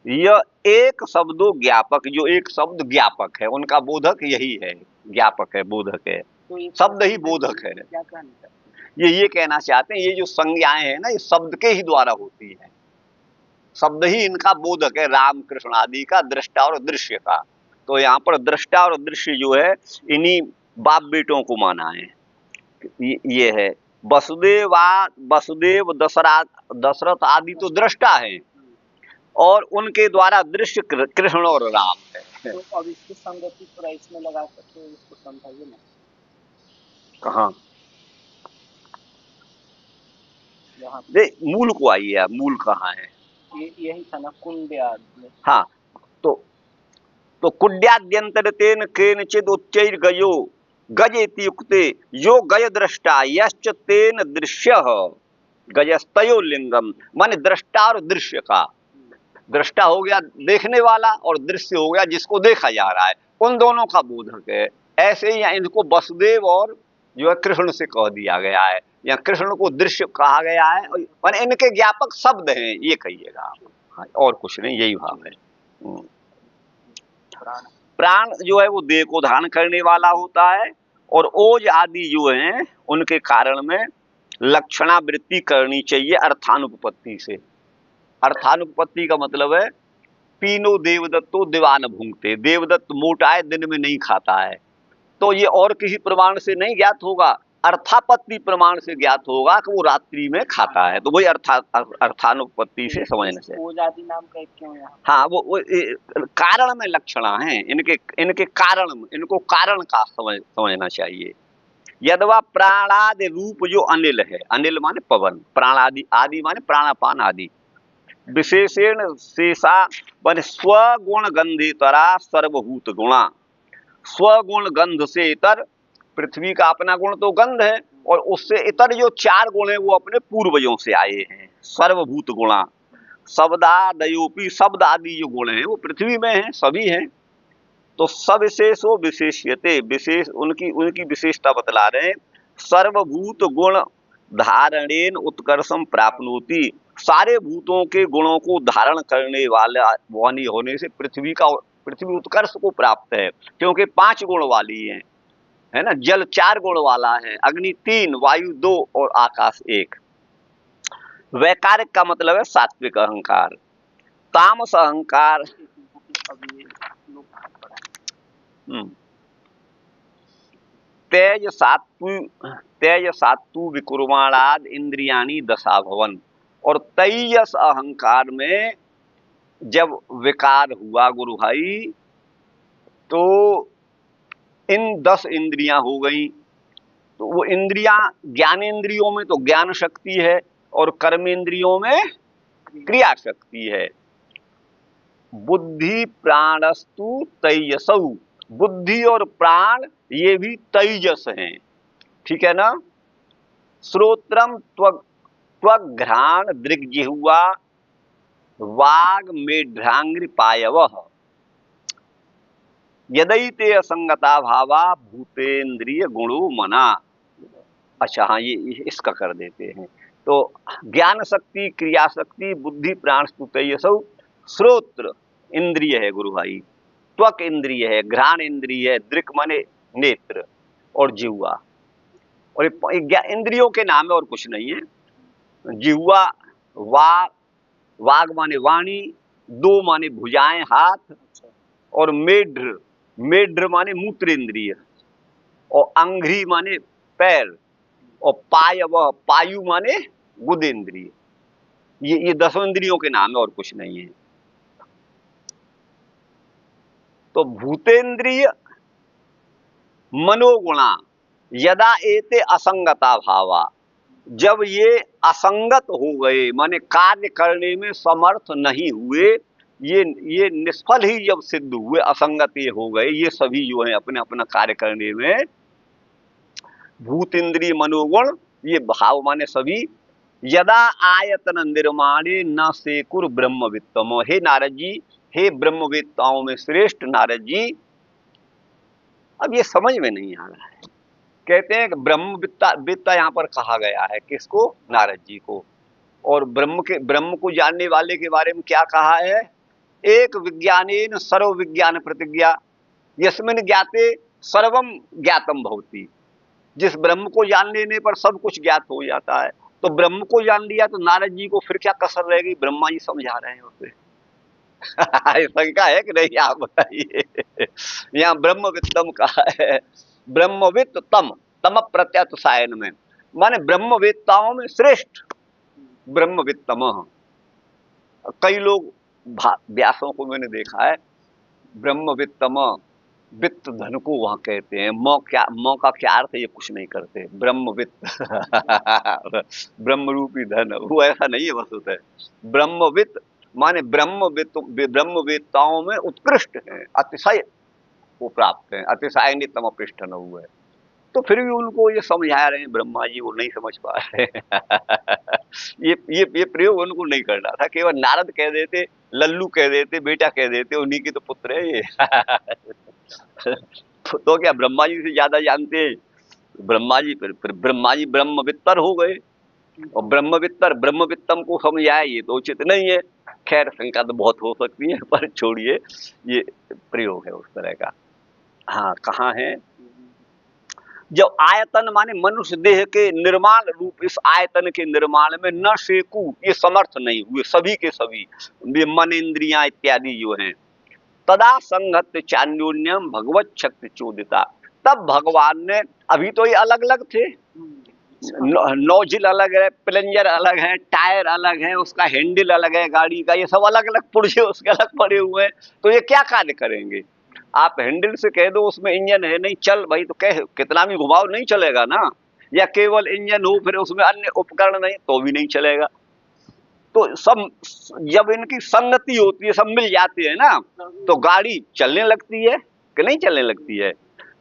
यह एक शब्दों ज्ञापक, जो एक शब्द ज्ञापक है, उनका बोधक यही है, ज्ञापक है, बोधक है, तो शब्द ही बोधक है। ये कहना चाहते हैं, ये जो संज्ञाएं हैं ना, ये शब्द के ही द्वारा होती है, शब्द ही इनका बोधक है, राम कृष्ण आदि का, दृष्टा और दृश्य का। तो यहाँ पर दृष्टा और दृश्य जो है, इन्हीं बाप बेटों को माना है। ये है वसुदेव दशरथ आदि तो दृष्टा है, और उनके द्वारा दृश्य कृष्ण और राम है। तो अब इसकी संगति थोड़ा इसमें लगा सकते हैं, इसको समझाइए ना। कहाँ? मूल को आइए आप, मूल कहाँ है? यही था ना, कुंड्याद। हाँ, तो कुड्याद्यंतर तेन केनचिद उच्चैर गयो गजेति युक्ते यो गय दृष्टा यश्च तेन दृश्यः गजस्तयो लिंगम। माने दृष्टा और दृश्य का, दृष्टा हो गया देखने वाला और दृश्य हो गया जिसको देखा जा रहा है, उन दोनों का बोधक है। ऐसे ही इनको वसुदेव और जो है कृष्ण से कह दिया गया है, या कृष्ण को दृश्य कहा गया है, और इनके ज्ञापक शब्द हैं, ये कहिएगा आप, और कुछ नहीं, यही भाव है। प्राण जो है वो देह को धारण करने वाला होता है, और ओज आदि जो है उनके कारण में लक्षणावृत्ति करनी चाहिए अर्थानुपपत्ति से। अर्थानुपपत्ति का मतलब है पीनो देवदत्तो दीवान भूंगते, देवदत्त मोटा है, दिन में नहीं खाता है, तो ये और किसी प्रमाण से नहीं ज्ञात होगा, अर्थापत्ति प्रमाण से ज्ञात होगा कि वो रात्रि में खाता है, तो वही अर्थानुपत्ति से समझने से। ओजादि नाम का क्यों है? हाँ, वो कारण में लक्षण है, इनके कारण, इनको कारण का समझना चाहिए। यदवा प्राणादि रूप जो अनिल है, अनिल माने पवन, प्राणादि, आदि माने प्राणापान आदि, विशेषण शेषा माने स्वगुण गंधेतरा सर्वभूत गुणा। स्वगुण गंध से इतर, पृथ्वी का अपना गुण तो गंध है, और उससे इतर जो चार गुण है वो अपने पूर्वजों से आए हैं, सर्वभूत गुणा। शब्दादयोपि, शब्द आदि जो गुण हैं वो पृथ्वी में हैं, सभी हैं। तो सविशेषो विशेष्यते, विशेष उनकी विशेषता बतला रहे हैं। सर्वभूत गुण धारणेन उत्कर्षम प्राप्नोति, सारे भूतों के गुणों को धारण करने वाला वाणी होने से पृथ्वी उत्कर्ष को प्राप्त है, क्योंकि 5 गुण वाली है ना। जल 4 गुण वाला है, अग्नि 3, वायु 2 और आकाश 1। वैकारिक का मतलब है सात्विक अहंकार, तामस अहंकार। तेज सात्तु विकुर्माणाद इंद्रियाणी दशा भवन। और तेजस अहंकार में जब विकार हुआ गुरु भाई, तो इन 10 इंद्रियां हो गई। तो वो इंद्रियां, ज्ञानेंद्रियों में तो ज्ञान शक्ति है, और कर्मेंद्रियों में क्रिया शक्ति है। बुद्धि प्राणस्तु तेजसौ, बुद्धि और प्राण ये भी तेजस हैं, ठीक है ना। श्रोत्रम त्वघ्राण दृग्जिह्वा वाग मेढ्रांग्रि पायवः यदैते असंगता भावा भूतेन्द्रिय गुणो मना। अच्छा हाँ, ये इसका कर देते हैं। तो ज्ञान शक्ति, क्रिया शक्ति, बुद्धि प्राण स्तुत, ये सब श्रोत्र इंद्रिय है गुरु भाई, त्वक इंद्रिय है, घ्राण इंद्रिय है, दृक माने नेत्र और जिह्वा, और ये इंद्रियों के नाम है और कुछ नहीं है। जिह्वा, वाग, वाग माने वाणी, दो माने भुजाएं हाथ, और मेढ्र, मेढ्र माने मूत्र इंद्रिय, और अंघ्री माने पैर, और पायव, पायु माने गुद इंद्रिय। ये 10 इंद्रियों के नाम है और कुछ नहीं है। तो भूतेंद्रिय मनोगुणा यदा एते असंगता भावा, जब ये असंगत हो गए माने कार्य करने में समर्थ नहीं हुए, ये निष्फल ही जब सिद्ध हुए, असंगत ये हो गए, ये सभी जो है अपने अपना कार्य करने में, भूत इंद्रिय मनोगुण ये भाव माने सभी, यदा आयतन निर्माणे न सेकुर ब्रह्मवित्तम। हे नारद जी, हे ब्रह्मवेत्ताओं में श्रेष्ठ नारद जी, अब ये समझ में नहीं आ रहा है। कहते हैं कि ब्रह्मवित्ता यहाँ पर कहा गया है किसको? नारद जी को। और ब्रह्म को जानने वाले के बारे में क्या कहा है? एक विज्ञानेन सर्व विज्ञान प्रतिज्ञा, यस्मिन् ज्ञाते सर्वम ज्ञातम भवति। जिस ब्रह्म को जान लेने पर सब कुछ ज्ञात हो जाता है। तो ब्रह्म को जान लिया तो नारद जी को फिर क्या कसर रहेगी? ब्रह्मा जी समझा रहे हैं उसे। शंका है कि नहीं, आप बताइए। यहाँ ब्रह्मवित्तम कहा है, ब्रह्मवित्त तम, तम प्रत्यतुसायन में, माने ब्रह्मवेत्ताओं में श्रेष्ठ ब्रह्मवित्तम। कई लोग व्यासों को मैंने देखा है ब्रह्मवित्तम, वित्त धन को वहां कहते हैं। मौ का क्या अर्थ है ये कुछ नहीं करते, ब्रह्मवित्त। ब्रह्म रूपी धन, वो ऐसा नहीं है वस्तुतः। ब्रह्मवित्त माने ब्रह्मवेत्ताओं में उत्कृष्ट है, अतिशय वो प्राप्त है, अतिशय नितम पृष्ठ न हुए। तो फिर भी उनको ये समझा रहे हैं ब्रह्मा जी, वो नहीं समझ पा रहे। ये प्रयोग उनको नहीं करना था, केवल नारद कह देते, लल्लू कह देते, बेटा कह देते, उन्हीं के तो पुत्र है ये। तो क्या ब्रह्मा जी से ज्यादा जानते हैं? ब्रह्मा जी फिर ब्रह्मा जी ब्रह्मवित्तर हो गए, और ब्रह्मवित्तम को समझाया, ये तो उचित नहीं है। खैर शंका तो बहुत हो सकती है, पर छोड़िए, ये प्रयोग है उस तरह का। हाँ, कहाँ है? जब आयतन माने मनुष्य देह के निर्माण रूप इस आयतन के निर्माण में न शेकू, ये समर्थ नहीं हुए सभी के सभी, मन इंद्रियां इत्यादि जो हैं, तदा संगत चान्योन्यम भगवत शक्ति चोदिता, तब भगवान ने, अभी तो ये अलग अलग थे, नोजिल अलग है, प्लंजर अलग है, टायर अलग है, उसका हैंडल अलग है गाड़ी का, ये सब अलग अलग पुर्जे उसके अलग पड़े हुए हैं। तो ये क्या कार्य करेंगे? आप हैंडल से कह दो उसमें इंजन है, नहीं चल भाई, तो कह कितना भी घुमाओ नहीं चलेगा ना। या केवल इंजन हो फिर उसमें अन्य उपकरण नहीं, तो भी नहीं चलेगा। तो सब जब इनकी संगति होती है, सब मिल जाते हैं ना, तो गाड़ी चलने लगती है कि नहीं चलने लगती है।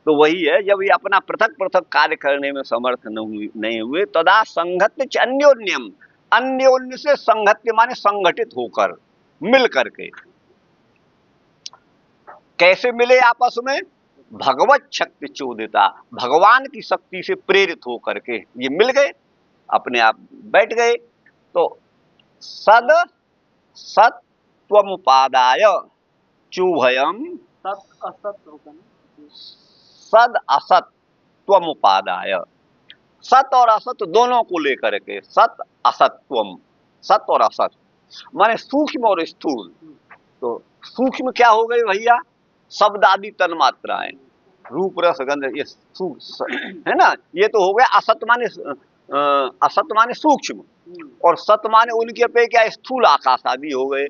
तो वही है, जब ये अपना पृथक पृथक कार्य करने में समर्थ नहीं हुए, तदा संगत्य अन्योन्यम, अन्योन्य से संगत्य माने संगठित होकर, मिल करके। कैसे मिले आपस में? भगवत शक्ति चोदिता, भगवान की शक्ति से प्रेरित होकर के ये मिल गए, अपने आप बैठ गए। तो सद सत्वमुपादाय चुभयम, सत असत होगा ना, सद असत त्वमुपादाय, सत और असत दोनों को लेकर के, सत असत्वम, सत और असत माने सूक्ष्म और स्थूल। तो सूक्ष्म क्या हो गए भैया? शब्द आदि तन्मात्राएं, रूप रस गंध, ये है ना, ये तो हो गया। असत माने सूक्ष्म, और सत माने उनकी अपेक्षा स्थूल आकाश आदि हो गए।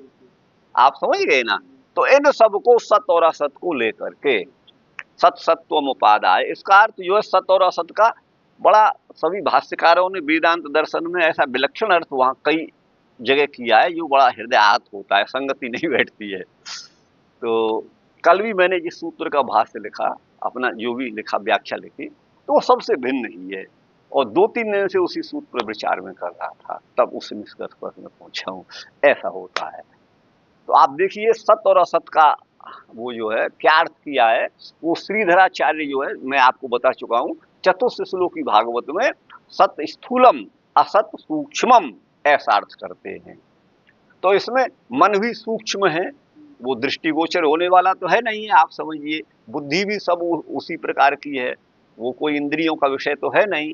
आप समझ गए ना? तो इन सबको सत और असत को लेकर के सत सत्वम उपादाय, इसका अर्थ जो है सत और असत का बड़ा सभी भाष्यकारों ने वेदांत दर्शन में ऐसा विलक्षण अर्थ वहां कई जगह किया है, जो बड़ा हृदय आहत होता है, संगति नहीं बैठती है। तो कल भी मैंने जिस सूत्र का भाष्य लिखा, अपना जो भी लिखा, व्याख्या लिखी, तो वो सबसे भिन्न ही है। और 2-3 दिन से उसी सूत्र पर विचार में कर रहा था, तब उस निष्कर्ष पर मैं पहुंचा हूं, ऐसा होता है। तो आप देखिए, सत और असत का वो जो है क्या अर्थ किया है, वो श्रीधराचार्य जो है, मैं आपको बता चुका हूं चतुर्थ श्लोकी भागवत में, सत स्थूलम असत सूक्ष्मम ऐसा अर्थ करते हैं। तो इसमें मन भी सूक्ष्म है, वो दृष्टिगोचर होने वाला तो है नहीं है, आप समझिए। बुद्धि भी सब उसी प्रकार की है, वो कोई इंद्रियों का विषय तो है नहीं।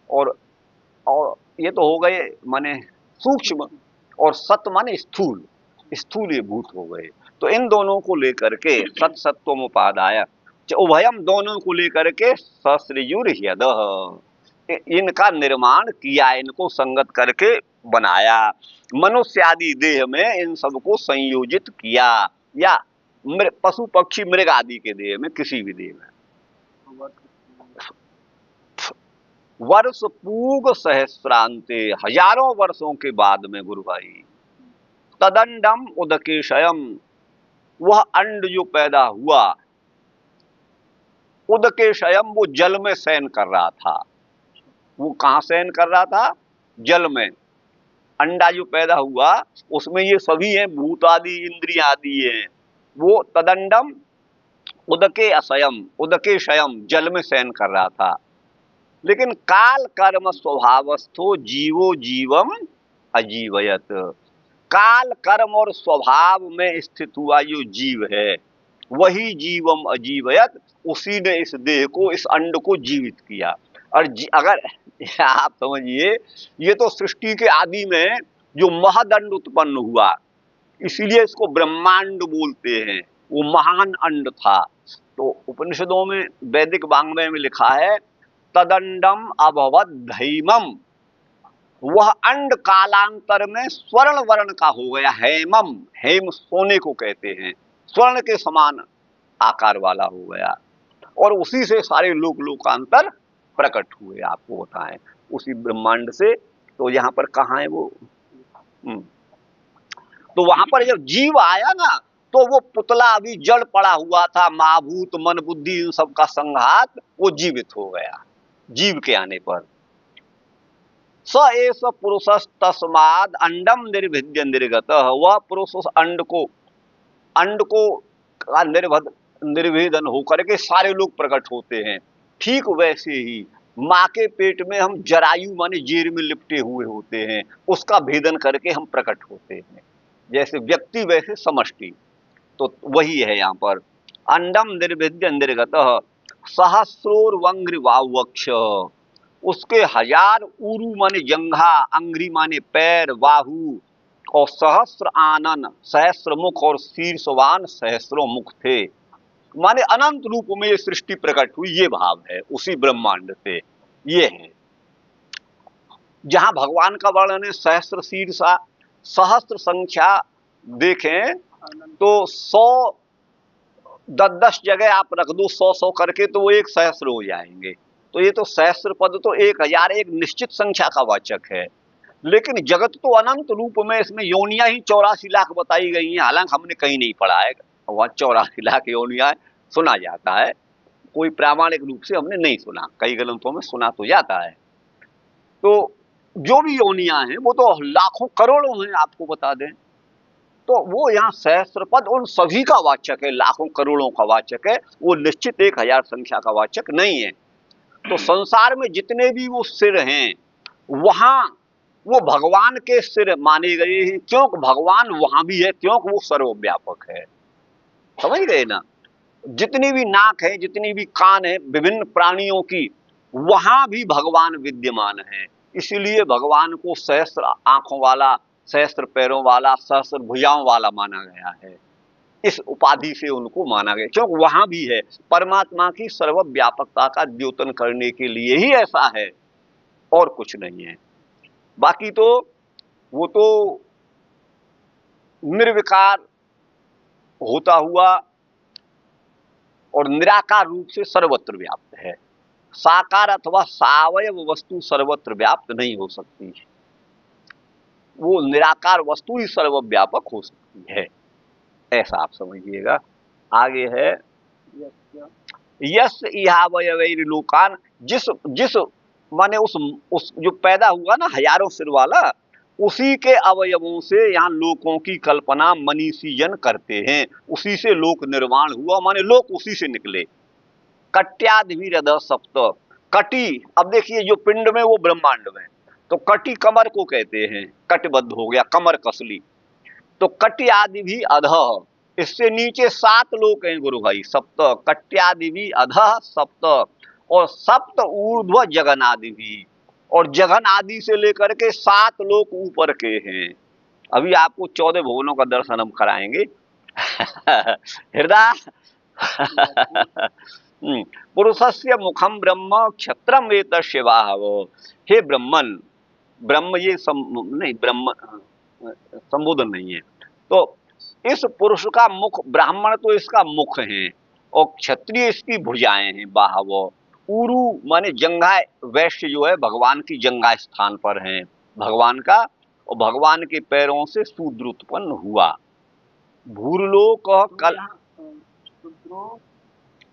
और ये तो हो गए माने सूक्ष्म, और सत माने स्थूल, स्थूल ये भूत हो गए। तो इन दोनों को लेकर के सत सत्वम उपादाय उभयम, दोनों को लेकर के ससृजुर ह्यदः, इनका निर्माण किया, इनको संगत करके बनाया, मनुष्य आदि देह में इन सबको संयोजित किया, या पशु पक्षी मृग आदि के देह में, किसी भी देह में। वर्ष पूग सहस्रांते, हजारों वर्षों के बाद में गुरु भाई, तदंडम उदकेशयम, वह अंड जो पैदा हुआ, उदकेशयम वो जल में शयन कर रहा था। वो कहां शयन कर रहा था? जल में। अंडा जो पैदा हुआ उसमें ये सभी हैं, भूत आदि इंद्रिया आदि है। वो तदंडम उदके अशयम, उदके शयम, जल में शयन कर रहा था। लेकिन काल कर्म स्वभावस्थो जीवो जीवम अजीवयत, काल कर्म और स्वभाव में स्थित हुआ जो जीव है वही जीवम अजीवयत, उसी ने इस देह को, इस अंड को जीवित किया। और अगर आप समझिए, ये तो सृष्टि के आदि में जो महदंड उत्पन्न हुआ, इसीलिए इसको ब्रह्मांड बोलते हैं, वो महान अंड था। तो उपनिषदों में, वैदिक वांग्मय में लिखा है, तदंडम अभवद धैमम, वह अंड कालांतर में स्वर्ण वर्ण का हो गया, हेमम, हेम सोने को कहते हैं, स्वर्ण के समान आकार वाला हो गया, और उसी से सारे लोक लोकांतर प्रकट हुए। आपको बताएं, उसी ब्रह्मांड से। तो यहाँ पर कहाँ है वो? तो वहां पर जब जीव आया ना, तो वो पुतला अभी जड़ पड़ा हुआ था, महाभूत मन बुद्धि इन सब का संघात, वो जीवित हो गया जीव के आने पर। स एष पुरुष तस्माद अंडम निर्भिद्य निर्गत, वह पुरुष उस अंड को निर्भेदन होकर के सारे लोग प्रकट होते हैं। ठीक वैसे ही माँ के पेट में हम जरायु माने जेर में लिपटे हुए होते हैं, उसका भेदन करके हम प्रकट होते हैं। जैसे व्यक्ति वैसे समष्टि, तो वही है यहाँ पर। अंडम निर्भिद्य निर्गत सहस्रोर वंग्र वावक्ष, उसके हजार उरु माने जंघा, अंग्री माने पैर, बाहु, और सहस्र आनन, सहस्र मुख, और शीर्षवान सहस्रों मुख थे। माने अनंत रूप में ये सृष्टि प्रकट हुई, ये भाव है उसी ब्रह्मांड से। ये है जहां भगवान का वर्णन है सहस्र शीर्षा, सहस्र संख्या देखें तो 100 10 जगह आप रख दो 100 करके, तो वो एक सहस्र हो जाएंगे। तो ये तो सहस्र पद तो 1000 एक निश्चित संख्या का वाचक है। लेकिन जगत तो अनंत रूप में, इसमें योनियां ही 84 लाख बताई गई हैं। हालांकि हमने कहीं नहीं पढ़ा है, वहां 84 लाख योनियां सुना जाता है, कोई प्रामाणिक रूप से हमने नहीं सुना, कई ग्रंथों में सुना तो जाता है। तो जो भी योनियां हैं वो तो लाखों करोड़ों हैं, आपको बता दें। तो वो यहाँ सहस्र पद उन सभी का वाचक है, लाखों करोड़ों का वाचक है, वो निश्चित 1000 संख्या का वाचक नहीं है। तो संसार में जितने भी वो सिर हैं, वहां वो भगवान के सिर माने गए हैं, क्योंकि भगवान वहां भी है, क्योंकि वो सर्वव्यापक है। समझ गए ना? जितनी भी नाक है, जितनी भी कान है विभिन्न प्राणियों की, वहां भी भगवान विद्यमान है। इसीलिए भगवान को सहस्र आंखों वाला, सहस्र पैरों वाला, सहस्र भुजाओं वाला माना गया है। इस उपाधि से उनको माना गया, क्योंकि वहां भी है। परमात्मा की सर्वव्यापकता का द्योतन करने के लिए ही ऐसा है, और कुछ नहीं है। बाकी तो वो तो निर्विकार होता हुआ और निराकार रूप से सर्वत्र व्याप्त है। साकार अथवा सावयव वस्तु सर्वत्र व्याप्त नहीं हो सकती, वो निराकार वस्तु ही सर्वव्यापक हो सकती है, ऐसा आप समझिएगा। आगे है यस इहावयवैर लोकान, जिस माने उस जो पैदा हुआ ना हजारों सिर वाला, उसी के अवयवों से यहाँ लोकों की कल्पना मनीषी जन करते हैं। उसी से लोक निर्माण हुआ, माने लोक उसी से निकले। कट्यादिभिरध सप्त, कटी, अब देखिए जो पिंड में वो ब्रह्मांड में, तो कटी कमर को कहते हैं, कटिबद्ध हो गया, कमर कसली। तो कट्यादि भी अधः, इससे नीचे 7 लोक हैं गुरु भाई, सप्त, कट्यादि भी अधः सप्त, और सप्त ऊर्ध्व जगनादि भी, और जघन आदि से लेकर के 7 लोक ऊपर के हैं। अभी आपको 14 भुवनों का दर्शन हम कराएंगे। हृदय पुरुषस्य मुखम ब्रह्म क्षत्रम एतस्य बाहवो। हे ब्रह्मन, ब्रह्म ये नहीं, ब्रह्म संबोधन नहीं है। तो इस पुरुष का मुख, ब्राह्मण तो इसका मुख है और क्षत्रिय इसकी भुजाएं हैं, बाहवो। उरु माने जंघा, वैश्य जो है भगवान की जंघा स्थान पर है भगवान का, और भगवान के पैरों से शूद्र उत्पन्न हुआ। भूरलोक कल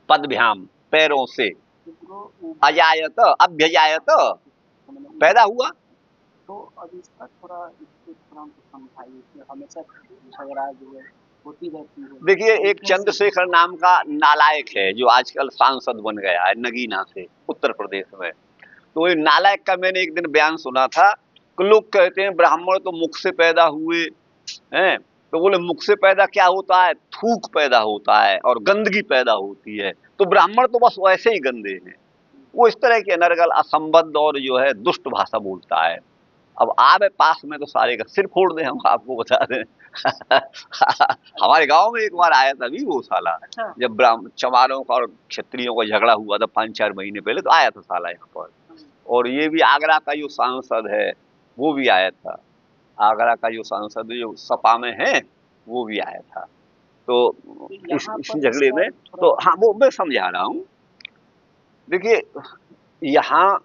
पदभ्याम, पैरों से, अजायत अभ्यजायत, पैदा हुआ। तो अब इसका थोड़ा समझाइए, हमेशा झगड़ा जो है होती रहती है। देखिए, एक चंद्रशेखर नाम का नालायक है जो आजकल सांसद बन गया है नगीना से, उत्तर प्रदेश में। तो ये नालायक का मैंने एक दिन बयान सुना था कि लोग कहते हैं ब्राह्मण तो मुख से पैदा हुए हैं, तो बोले मुख से पैदा क्या होता है, थूक पैदा होता है और गंदगी पैदा होती है, तो ब्राह्मण तो बस वैसे ही गंदे हैं। वो इस तरह के अनर्गल, असंबद्ध और जो है दुष्ट भाषा बोलता है। अब आवे पास में तो सारे का सिर फोड़ दें, हम आपको बता दें। हमारे गांव में एक बार आया था अभी वो साला, जब चमारों का और क्षत्रियों का झगड़ा हुआ था 5-4 महीने पहले, तो आया था साला यहाँ पर। और ये भी आगरा का जो सांसद है वो भी आया था, आगरा का जो सांसद जो सपा में है वो भी आया था। तो इस झगड़े में, तो हाँ वो मैं समझा रहा हूँ। देखिए, यहाँ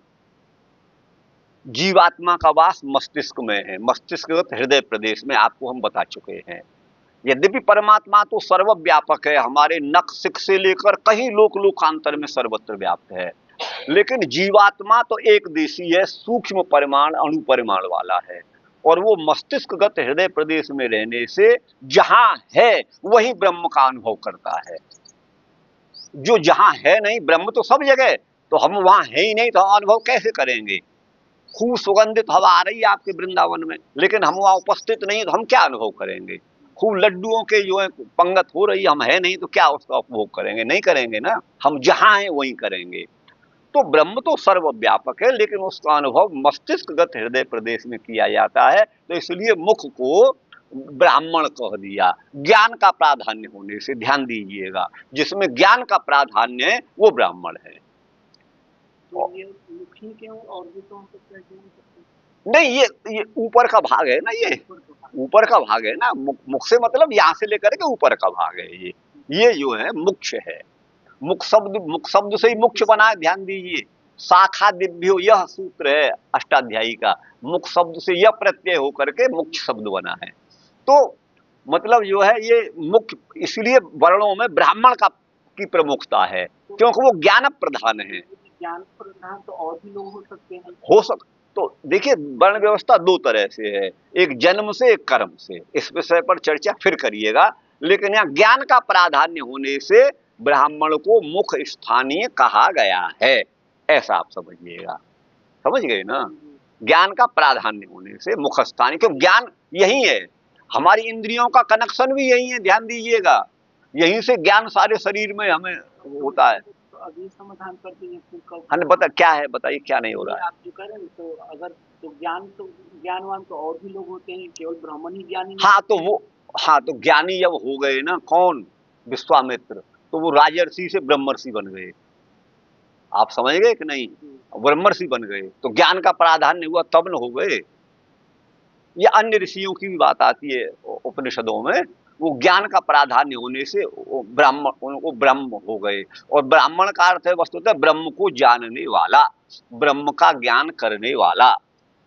जीवात्मा का वास मस्तिष्क में है, मस्तिष्कगत हृदय प्रदेश में, आपको हम बता चुके हैं। यद्यपि परमात्मा तो सर्वव्यापक है, हमारे नख सिख से लेकर कहीं लोक लोकांतर में सर्वत्र व्याप्त है, लेकिन जीवात्मा तो एक देशी है, सूक्ष्म परिमाण अणु परिमाण वाला है, और वो मस्तिष्कगत हृदय प्रदेश में रहने से जहां है वही ब्रह्म का अनुभव करता है। जो जहां है नहीं, ब्रह्म तो सब जगह, तो हम वहां है ही नहीं, तो हम अनुभव कैसे करेंगे। खूब सुगंधित हवा आ रही है आपके वृंदावन में, लेकिन हम वहां उपस्थित नहीं, तो हम क्या अनुभव करेंगे। खूब लड्डुओं के जो है पंगत हो रही है, हम है नहीं, तो क्या उसका उपभोग करेंगे, नहीं करेंगे ना। हम जहां हैं वहीं करेंगे। तो ब्रह्म तो सर्वव्यापक है, लेकिन उसका अनुभव मस्तिष्कगत हृदय प्रदेश में किया जाता है। तो इसलिए मुख को ब्राह्मण कह दिया, ज्ञान का प्राधान्य होने से। ध्यान दीजिएगा, जिसमें ज्ञान का प्राधान्य है वो ब्राह्मण है। तो ये मुखी क्यों, और भी तो हम सकते नहीं, ये ऊपर का भाग है ना, ये ऊपर का भाग है ना। मुख से मतलब यहाँ से लेकर के ऊपर का भाग है ये जो है मुख्य है। मुख शब्द से ही मुख्य बना है। ध्यान दीजिए, शाखा दिव्यो यह सूत्र है अष्टाध्यायी का, मुख शब्द से यह प्रत्यय होकर के मुख्य शब्द बना है। तो मतलब जो है ये मुख्य, इसलिए वर्णों में ब्राह्मण का की प्रमुखता है, क्योंकि वो ज्ञान प्रधान है। ज्ञान प्रधान तो और भी लोग हो सकते हैं, तो देखिए, वर्ण व्यवस्था 2 तरह से है, एक जन्म से, एक कर्म से। इस विषय पर चर्चा फिर करिएगा, लेकिन यहाँ ज्ञान का प्राधान्य होने से ब्राह्मण को मुख स्थानीय कहा गया है, ऐसा आप समझिएगा। समझ गए ना, ज्ञान का प्राधान्य होने से मुख स्थानीय, क्योंकि ज्ञान यही है, हमारी इंद्रियों का कनेक्शन भी यही है। ध्यान दीजिएगा, यहीं से ज्ञान सारे शरीर में हमें होता है। अभी समाधान कर दीजिए। हाँ बता, क्या है बताइए, क्या नहीं हो रहा है। आप जो कह रहे हैं, तो अगर तो ज्ञानवान तो और भी लोग होते हैं, केवल ब्राह्मण ही ज्ञानी। हाँ तो ज्ञानी जब हो गए ना, कौन, विश्वामित्र, तो वो राजर्षि से ब्रह्मर्षि बन गए। आप समझ गए कि नहीं, ब्रह्मर्षि बन गए, तो ज्ञान का प्राधान्य हुआ तब न हो गए। ये अन्य ऋषियों की भी बात आती है उपनिषदों में, वो ज्ञान का प्राधान्य होने से वो ब्रह्म हो गए। और ब्राह्मण का अर्थ है वस्तुतः ब्रह्म को जानने वाला, ब्रह्म का ज्ञान करने वाला।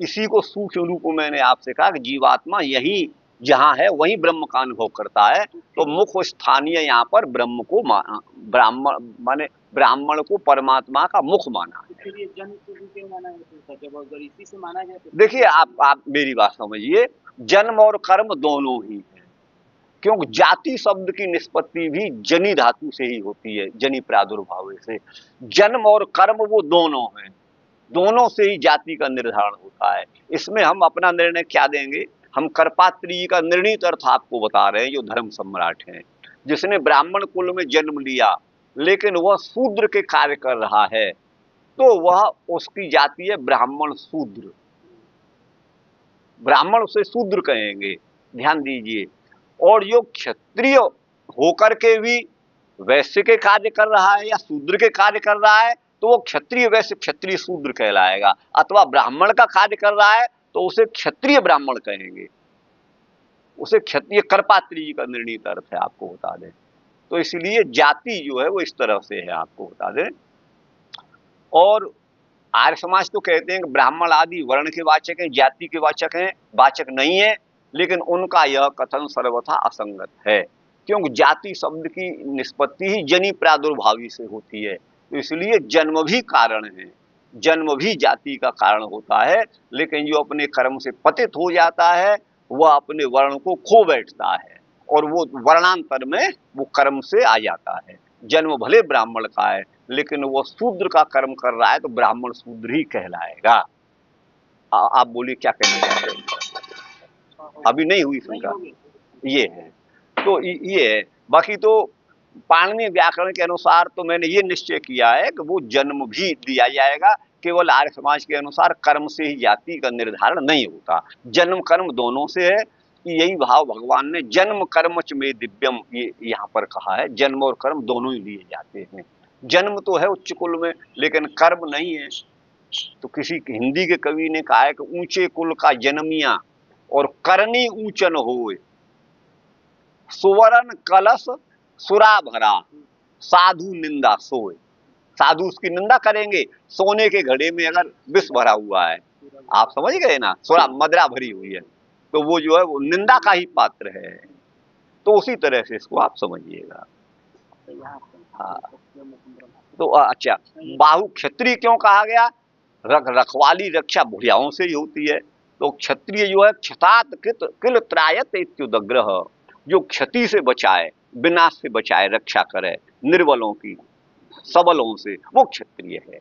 इसी को सूक्ष्म रूप में मैंने आपसे कहा कि जीवात्मा यही जहां है वही ब्रह्म का अनुभव करता है। तो मुख स्थानीय यहाँ पर ब्रह्म को ब्राह्मण माने ब्राह्मण को परमात्मा का मुख माना है। देखिए, आप मेरी बात समझिए, जन्म और कर्म दोनों ही है, क्योंकि जाति शब्द की निष्पत्ति भी जनि धातु से ही होती है, जनि प्रादुर्भाव से। जन्म और कर्म वो दोनों हैं, दोनों से ही जाति का निर्धारण होता है। इसमें हम अपना निर्णय क्या देंगे, हम करपात्री का निर्णीत अर्थ आपको बता रहे हैं, जो धर्म सम्राट हैं, जिसने ब्राह्मण कुल में जन्म लिया, लेकिन वह शूद्र के कार्य कर रहा है, तो वह उसकी जाति है ब्राह्मण शूद्र। ब्राह्मण उसे शूद्र कहेंगे, ध्यान दीजिए। और जो क्षत्रिय होकर के भी वैश्य के कार्य कर रहा है या शूद्र के कार्य कर रहा है तो वो क्षत्रिय वैश्य क्षत्रिय शूद्र कहलाएगा, अथवा ब्राह्मण का कार्य कर रहा है तो उसे क्षत्रिय ब्राह्मण कहेंगे। उसे क्षत्रिय करपात्री जी का निर्णीत अर्थ है, आपको बता दें। तो इसलिए जाति जो है वो इस तरह से है, आपको बता दें। और आर्य समाज तो कहते हैं कि ब्राह्मण आदि वर्ण के वाचक हैं, जाति के वाचक हैं, वाचक नहीं है, लेकिन उनका यह कथन सर्वथा असंगत है, क्योंकि जाति शब्द की निष्पत्ति ही जनी प्रादुर्भावी से होती है। तो इसलिए जन्म भी कारण है, जन्म भी जाति का कारण होता है, लेकिन जो अपने कर्म से पतित हो जाता है वह अपने वर्ण को खो बैठता है और वो वर्णांतर में वो कर्म से आ जाता है। जन्म भले ब्राह्मण का है लेकिन वो शूद्र का कर्म कर रहा है तो ब्राह्मण शूद्र ही कहलाएगा। आप बोलिए क्या कहना चाहते हैं? अभी नहीं हुई शंका, ये है। तो ये है। बाकी तो पाणिनि व्याकरण के अनुसार तो मैंने ये निश्चय किया है कि वो जन्म भी दिया जाएगा, केवल आर्य समाज के अनुसार कर्म से ही जाति का निर्धारण नहीं होता, जन्म कर्म दोनों से है। यही भाव भगवान ने जन्म कर्मच में दिव्यम ये यहाँ पर कहा है, जन्म और कर्म दोनों ही लिए जाते हैं। जन्म तो है उच्च कुल में लेकिन कर्म नहीं है। तो किसी हिंदी के कवि ने कहा है कि ऊंचे कुल का जन्मिया और करनी ऊंचन होए, सुवर्ण कलश सुरा भरा, साधु निंदा सोए। साधु उसकी निंदा करेंगे, सोने के घड़े में अगर विष भरा हुआ है, आप समझ गए ना, सुरा मदरा भरी हुई है, तो वो जो है वो निंदा का ही पात्र है। तो उसी तरह से इसको आप समझिएगा। हाँ, तो अच्छा, बाहु क्षत्रिय क्यों कहा गया? रखवाली रक्षा भुजाओं से ही होती है। तो क्षत्रिय जो है क्षतात कृत किल त्रायत इत्युदग्रह, जो क्षति से बचाए, विनाश से बचाए, रक्षा करे निर्बलों की, सबलों से, वो क्षत्रिय है।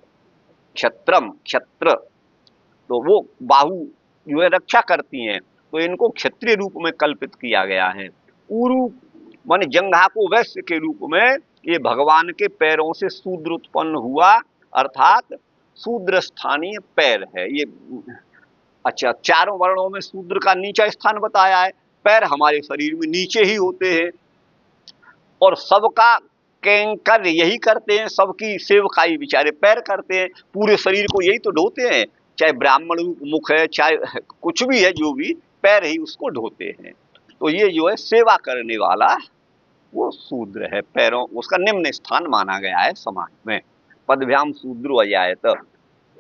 क्षत्रम क्षत्र, तो वो बाहु जो है रक्षा करती हैं, तो इनको क्षत्रिय रूप में कल्पित किया गया है। उरु माने जंघा को वैश्य के रूप में, ये भगवान के पैरों से शूद्र उत्पन्न हुआ, अर्थात शूद्र स्थानीय पैर है ये। अच्छा, चारों वर्णों में शूद्र का नीचा स्थान बताया है। पैर हमारे शरीर में नीचे ही होते हैं और सबका कैंकर यही करते हैं, सबकी सेवकाई बेचारे पैर करते हैं, पूरे शरीर को यही तो ढोते हैं, चाहे ब्राह्मण मुख है चाहे कुछ भी है, जो भी पैर ही उसको ढोते हैं। तो ये जो है सेवा करने वाला वो शूद्र है, पैरों उसका निम्न स्थान माना गया है समाज में। पदभ्याम शूद्रो अजायत,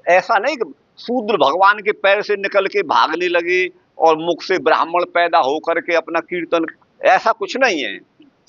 ऐसा नहीं कि शूद्र भगवान के पैर से निकल के भागने लगे और मुख से ब्राह्मण पैदा होकर के अपना कीर्तन, ऐसा कुछ नहीं है।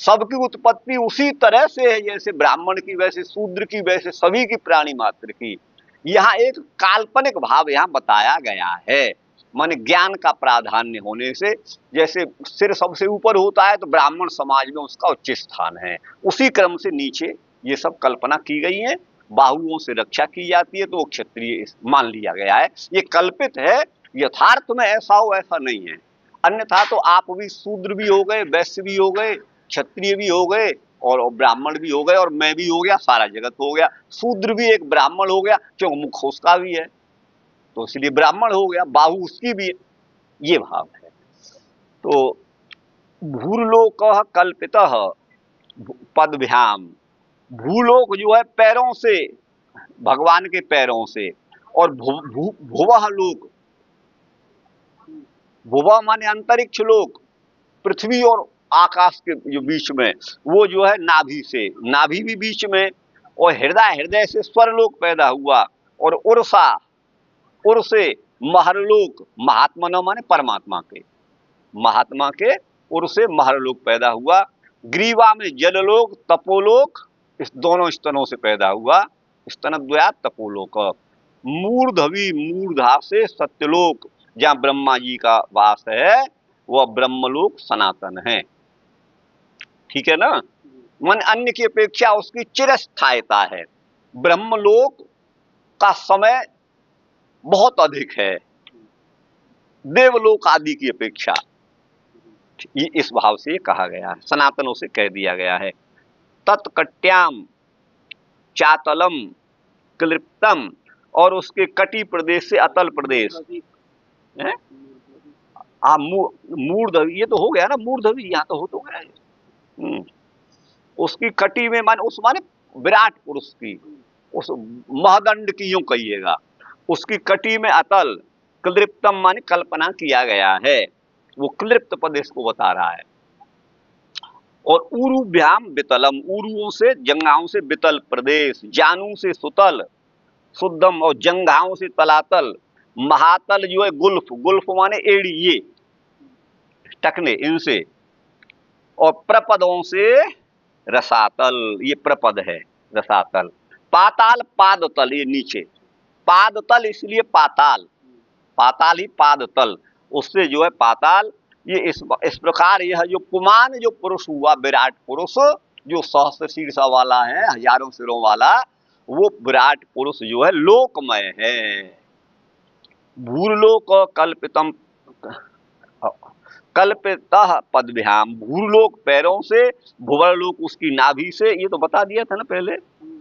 सबकी उत्पत्ति उसी तरह से है, जैसे ब्राह्मण की वैसे शूद्र की वैसे सभी की प्राणी मात्र की। यहाँ एक काल्पनिक भाव यहाँ बताया गया है, माने ज्ञान का प्राधान्य होने से, जैसे सिर सबसे ऊपर होता है तो ब्राह्मण समाज में उसका उच्च स्थान है, उसी क्रम से नीचे ये सब कल्पना की गई है। बाहुओं से रक्षा की जाती है तो वो क्षत्रिय मान लिया गया है। ये कल्पित है, यथार्थ में ऐसा हो ऐसा नहीं है। अन्यथा तो आप भी शूद्र भी हो गए, वैश्य भी हो गए, क्षत्रिय भी हो गए और ब्राह्मण भी हो गए और मैं भी हो गया, सारा जगत हो गया। शूद्र भी एक ब्राह्मण हो गया क्योंकि मुख उसका भी है तो इसलिए ब्राह्मण हो गया, बाहु उसकी भी है, ये भाव है। तो भूलोक कल्पित पदभ्याम, भूलोक जो है पैरों से, भगवान के पैरों से, और भुवः लोक, भुवः माने अंतरिक्ष लोक, पृथ्वी और आकाश के जो बीच में, वो जो है नाभि से, नाभि भी बीच में, और हृदय, हृदय से स्वरलोक पैदा हुआ, और उर्सा, उर से महरलोक, महात्मा न माने परमात्मा के, महात्मा के उर से महरलोक पैदा हुआ। ग्रीवा में जललोक, तपोलोक, इस दोनों स्तनों से पैदा हुआ, स्तनद्वयात् तपोलोक। मूर्धवी, मूर्धा से सत्यलोक, जहां ब्रह्मा जी का वास है वह ब्रह्मलोक सनातन है, ठीक है ना। मन अन्य की अपेक्षा उसकी चिरस्थायिता है, ब्रह्मलोक का समय बहुत अधिक है देवलोक आदि की अपेक्षा, इस भाव से कहा गया है, सनातनों से कह दिया गया है। तत्कट्याम चातलम क्लिप्तम, और उसके कटी प्रदेश से अतल प्रदेश है। मूर्धवी, ये तो हो गया ना, मूर्धवी यहाँ तो हो तो गया। उसकी कटी में माने, उस माने विराट पुरुष की, उस महदंड की यूं कहिएगा, उसकी कटी में अतल, क्लिप्तम माने कल्पना किया गया है, वो क्लिप्त प्रदेश को बता रहा है। और उरुभ्याम वितलम, उरुओं से जंगाओं से वितल प्रदेश, जानू से सुतल शुद्धम, और जंघाओं से तलातल, महातल जो है गुल्फ, गुल्फ माने एड़ी, ये टकने इनसे, और प्रपदों से रसातल, ये प्रपद है रसातल। पाताल पादतल, ये नीचे, पादतल इसलिए पाताल, पाताल ही पादतल, उससे जो है पाताल। ये इस प्रकार यह जो पुमान जो पुरुष हुआ, विराट पुरुष जो सहस्त्र शीर्षा वाला है, हजारों सिरों वाला, वो विराट पुरुष जो है लोकमय है। भूरलोक कल्पितम, कल्पितः पदभ्याम, भूरलोक पैरों से, भुवरलोक उसकी नाभि से, ये तो बता दिया था ना पहले,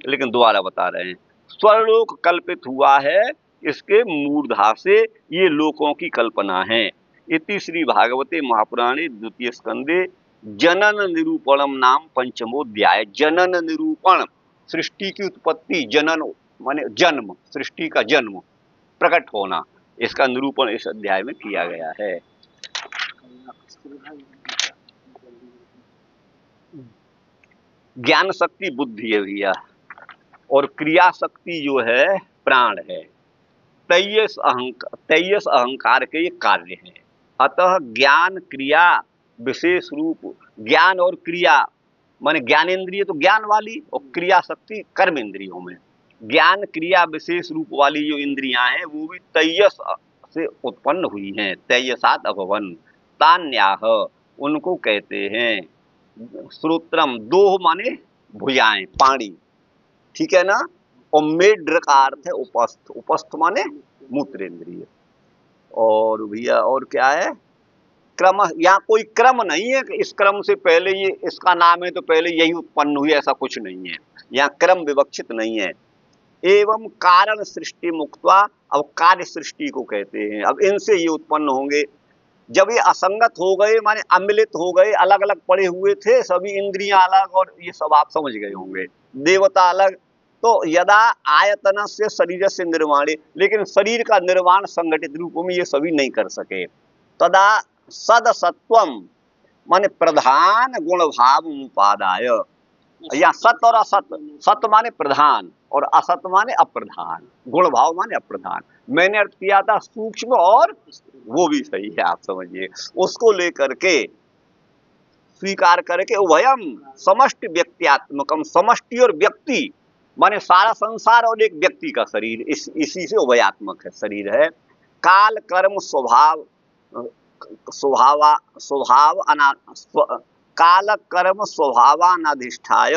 लेकिन दोबारा बता रहे हैं। स्वर्लोक कल्पित हुआ है इसके मूर्धा से, ये लोकों की कल्पना है। इति श्री भागवते महापुराणे द्वितीय स्कंदे जनन निरूपणम नाम पंचमोध्याय। जनन निरूपण, सृष्टि की उत्पत्ति, जनन माने जन्म, सृष्टि का जन्म, प्रकट होना, इसका निरूपण इस अध्याय में किया गया है। ज्ञान शक्ति बुद्धि है भैया, और क्रिया शक्ति जो है प्राण है। 23 अहंकार के ये कार्य हैं। अतः ज्ञान क्रिया विशेष रूप, ज्ञान और क्रिया माने ज्ञानेन्द्रिय तो ज्ञान वाली, और क्रिया शक्ति कर्म इंद्रियों में, ज्ञान क्रिया विशेष रूप वाली जो इंद्रियां हैं वो भी 23 से उत्पन्न हुई हैं। 23 अभवन, तान्याह उनको कहते हैं। श्रोत्रम, दोह माने भुजाएं, पाणी, ठीक है ना, और मेढ्र का अर्थ है उपस्थ, उपस्थ माने मूत्रेंद्रिय। और भैया और क्या है, क्रम, यहाँ कोई क्रम नहीं है कि इस क्रम से पहले ये इसका नाम है तो पहले यही उत्पन्न हुई, ऐसा कुछ नहीं है, यहाँ क्रम विवक्षित नहीं है। एवं कारण सृष्टि मुक्त्वा, अब कार्य सृष्टि को कहते हैं। अब इनसे ये उत्पन्न होंगे, जब ये असंगत हो गए माने अमिलित हो गए, अलग अलग पड़े हुए थे, सभी इंद्रियां अलग, और ये सब आप समझ गए होंगे, देवता अलग, तो यदा आयतन से शरीर से निर्माणे, लेकिन शरीर का निर्माण संगठित रूप में ये सभी नहीं कर सके। तदा सदसत्वम माने प्रधान गुण भाव उपादाय, या सत और असत, सत माने प्रधान और असत माने अप्रधान, गुण भाव माने अप्रधान। मैंने अर्थ किया था सूक्ष्म, और वो भी सही है, आप समझिए, उसको लेकर के स्वीकार करके उभयम समष्टि व्यक्त्यात्मकम, समष्टि और व्यक्ति माने सारा संसार और एक व्यक्ति का शरीर, इसी से उभयात्मक है शरीर है। काल कर्म स्वभाव काल कर्म स्वभावानाधिष्ठाय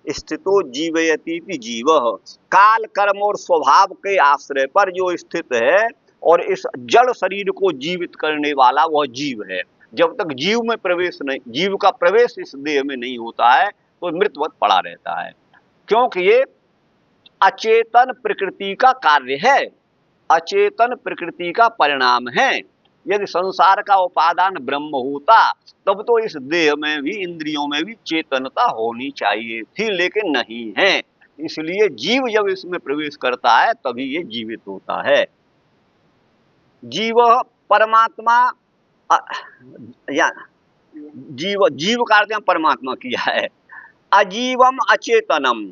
स्थितो जीवयति जीवः, काल कर्म और स्वभाव के आश्रय पर जो स्थित है और इस जड़ शरीर को जीवित करने वाला वह जीव है। जब तक जीव में प्रवेश नहीं, जीव का प्रवेश इस देह में नहीं होता है तो मृतवत पड़ा रहता है, क्योंकि ये अचेतन प्रकृति का कार्य है, अचेतन प्रकृति का परिणाम है। यदि संसार का उपादान ब्रह्म होता तब तो इस देह में भी, इंद्रियों में भी चेतनता होनी चाहिए थी, लेकिन नहीं है। इसलिए जीव जब इसमें प्रवेश करता है तभी ये जीवित होता है। जीव परमात्मा, या जीव, जीव का अर्थ परमात्मा किया है। अजीवम अचेतनम,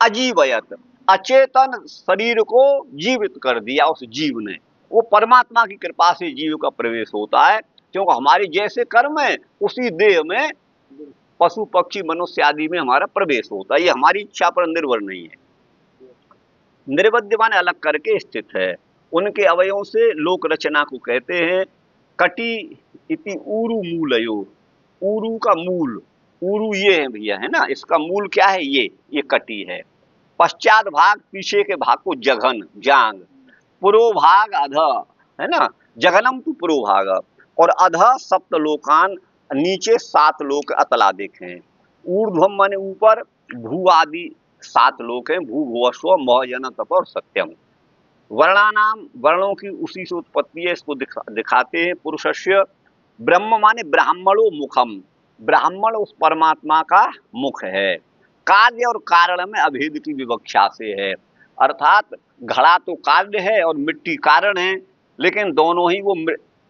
अजीवयत, अचेतन शरीर को जीवित कर दिया उस जीव ने, वो परमात्मा की कृपा से जीव का प्रवेश होता है, क्योंकि हमारे जैसे कर्म है उसी देह में पशु पक्षी मनुष्य आदि में हमारा प्रवेश होता है। ये हमारी इच्छा पर निर्भर नहीं है, निर्बद्ध माने अलग करके स्थित है। उनके अवयवों से लोक रचना को कहते हैं। कटी इति ऊरु मूलयो, ऊरु का मूल, ऊरु ये है भैया, है ना, इसका मूल क्या है, ये कटी है। पश्चात भाग, पीछे के भाग को जघन, जांग, पुरोभाग अध, है ना, जघनम तो पुरोभाग, और अध सप्तलोकान, नीचे 7 लोक अतलादिक हैं। ऊर्ध्वम माने ऊपर, भू आदि 7 लोक हैं, भू भुव स्व मह जन तप और सत्यम। वर्णानाम, वर्णों की उसी से उत्पत्ति है, इसको दिखाते हैं। पुरुषस्य, ब्रह्म माने ब्राह्मणो मुखम, ब्राह्मण उस परमात्मा का मुख है। कार्य और कारण में अभेद की विवक्षा से है, अर्थात घड़ा तो कार्य है और मिट्टी कारण है, लेकिन दोनों ही वो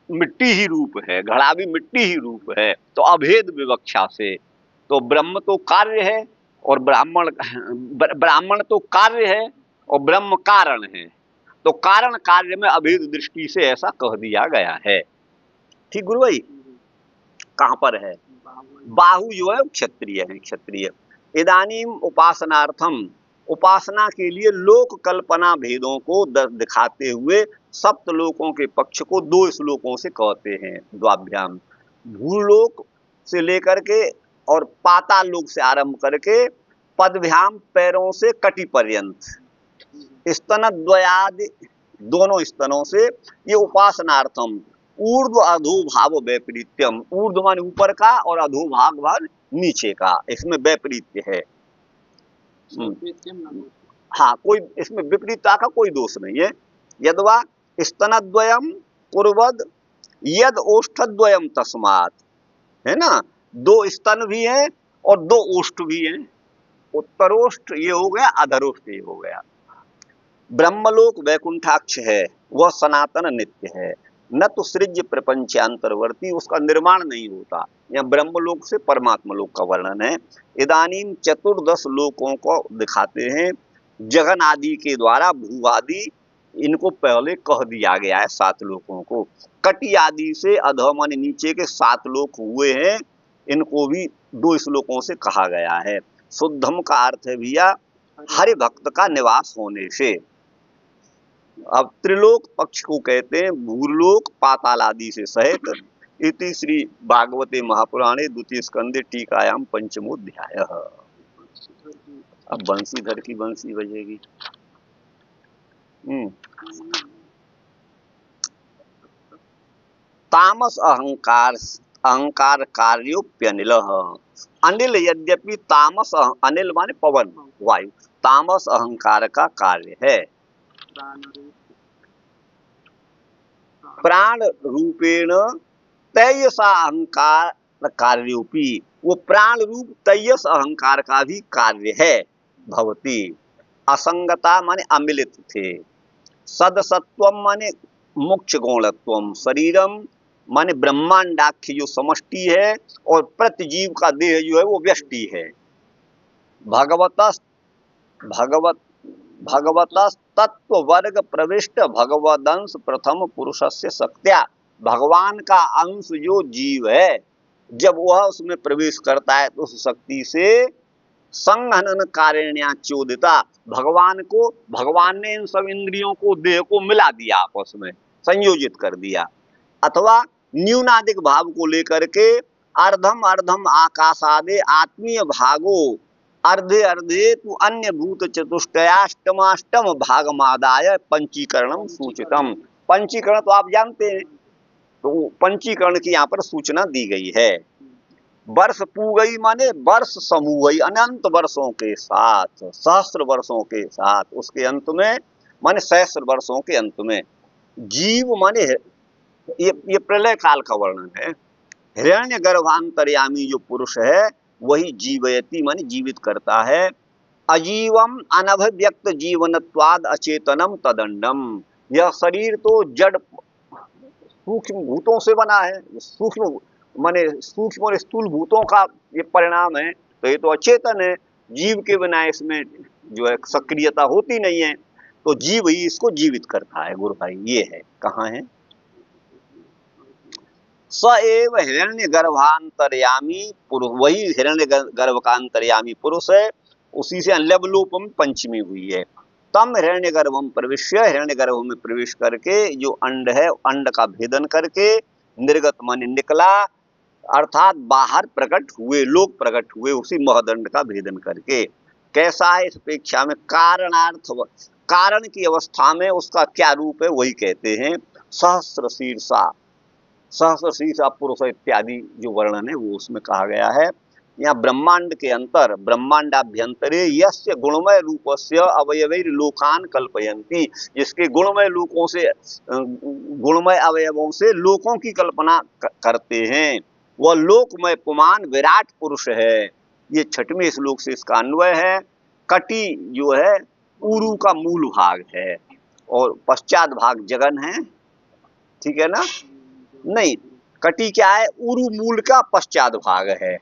मिट्टी ही रूप है, घड़ा भी मिट्टी ही रूप है, तो अभेद विवक्षा से। तो ब्रह्म तो कार्य है और ब्राह्मण तो कार्य है और ब्रह्म कारण है, तो कारण कार्य में अभेद दृष्टि से ऐसा कह दिया गया है। ठीक गुरु भाई, कहां पर है? बाहु जो है क्षत्रिय है, क्षत्रिय। इदानीम उपासनार्थम, उपासना के लिए लोक कल्पना भेदों को दिखाते हुए सप्तलोकों के पक्ष को 2 श्लोकों से कहते हैं। द्वाभ्याम, भूलोक से लेकर के और पाताल लोक से आरंभ करके पदभ्याम पैरों से कटी पर्यंत, स्तनद्वयादि दोनों स्तनों से, ये उपासनार्थम। ऊर्ध्व अधोभाव वैपरीत्यम, ऊर्ध्व मान ऊपर का और अधोभाग मान नीचे का, इसमें वैपरीत्य है। हाँ, कोई इसमें विपरीतता का कोई दोष नहीं है। यद्वा स्तनद्वयम कुर्वद यद ओष्ठद्वयम तस्मात्, है ना, 2 स्तन भी हैं और 2 ओष्ठ भी हैं। उत्तरोष्ठ ये हो गया, अधरोष्ठ ये हो गया। ब्रह्मलोक वैकुंठाक्ष है, वह सनातन नित्य है, न तो सृज्य प्रपंचांतरवर्ती, उसका निर्माण नहीं होता। यहाँ ब्रह्मलोक से परमात्मा लोक का वर्णन है। इदानीम 14 लोकों को दिखाते हैं। जगन आदि के द्वारा भू आदि, इनको पहले कह दिया गया है 7 लोकों को। कटी आदि से अधम माने नीचे के 7 लोक हुए हैं, इनको भी 2 श्लोकों से कहा गया है। शुद्धम का अर्थ है भैया हरि भक्त का निवास होने से। अब त्रिलोक पक्ष को कहते हैं भूलोक पाताल आदि से सहित। इति श्री भागवते महापुराणे 2 स्कंदे टीकायाम पंचमोध्याय। अब बंसीधर की बंसी बजेगी। तामस अहंकार, अहंकार कार्योप्यनिल। अनिल यद्यपि तामस, अनिल माने पवन वायु, तामस अहंकार का कार्य है। प्राण रूपेण तेजसा अहंकार कार्योपी, वो प्राण रूप तेजस अहंकार का भी कार्य है। भवती, असंगता माने अमिलित थे। सदसत्वम माने मुख्य गौणत्वम, शरीरम माने ब्रह्मांडाख्य जो समष्टि है, और प्रतिजीव का देह जो है वो व्यष्टि है। भगवतस तत्व वर्ग प्रविष्ट भगवदंश प्रथम पुरुषस्य शक्त्या, भगवान का अंश जो जीव है, जब वह उसमें प्रवेश करता है तो उस शक्ति से संहनन कारिण्या चोदिता, भगवान ने इन सब इंद्रियों को, देह को मिला दिया, आपस में संयोजित कर दिया। अथवा न्यूनाधिक भाव को लेकर के अर्धम अर्धम आकाशादे आत्मीय भागो अर्धे अर्धे तु अन्य भूत चतुष्टयाष्टमाष्टम भागमादाय पंचीकरणम सूचितम। पंचीकरण तो आप जानते हैं, तो पंचीकरण की यहाँ पर सूचना दी गई है। वर्ष पूगई माने वर्ष समूह, अनंत वर्षों के साथ, सहस्त्र वर्षों के साथ, उसके अंत में माने सहस्त्र वर्षों के अंत में। जीव माने ये प्रलय काल का वर्णन है। हिरण्य गर्भांतर्यामी जो पुरुष है वही जीवयति माने जीवित करता है। अजीवम अनभिव्यक्त जीवनत्वाद अचेतनम तदंडम, यह शरीर तो जड़ सूक्ष्म भूतों से बना है, सूक्ष्म माने सूक्ष्म और स्थूल भूतों का ये परिणाम है, तो ये तो अचेतन है। जीव के बिना इसमें जो है सक्रियता होती नहीं है, तो जीव ही इसको जीवित करता है। गुरु भाई ये है, कहाँ है? स एव हिरण्य गर्भांतर्यामी पुरुष, वही हिरण्य गर्भ का अंतर्यामी पुरुष है। उसी से लवलोपम पंचमी हुई है। तम हिरण्य गर्भम प्रविश्य, हिरण्य गर्भ में प्रवेश करके जो अंड है, अंड का भेदन करके निर्गत मन निकला, अर्थात बाहर प्रकट हुए, लोक प्रकट हुए, उसी महदंड का भेदन करके। कैसा है इस अपेक्षा में? कारणार्थ, कारण की अवस्था में उसका क्या रूप है वही कहते हैं। सहस्र शीर्षा, सहस्र शीर्षा पुरुष इत्यादि जो वर्णन है वो उसमें कहा गया है। या ब्रह्मांड के अंतर, ब्रह्मांडाभ्यंतरे यस्य गुणमय रूपस्य अवयवैर लोकान कल्पयन्ति, जिसके गुणमय लोकों से गुणमय अवयवों से लोकों की कल्पना करते हैं, वह लोकमय पुमान विराट पुरुष है। ये 6वें श्लोक से इसका अन्वय है। कटी जो है उरु का मूल भाग है और पश्चात भाग जगन है, ठीक है ना? नहीं, कटी क्या है? उरु मूल का पश्चात भाग है,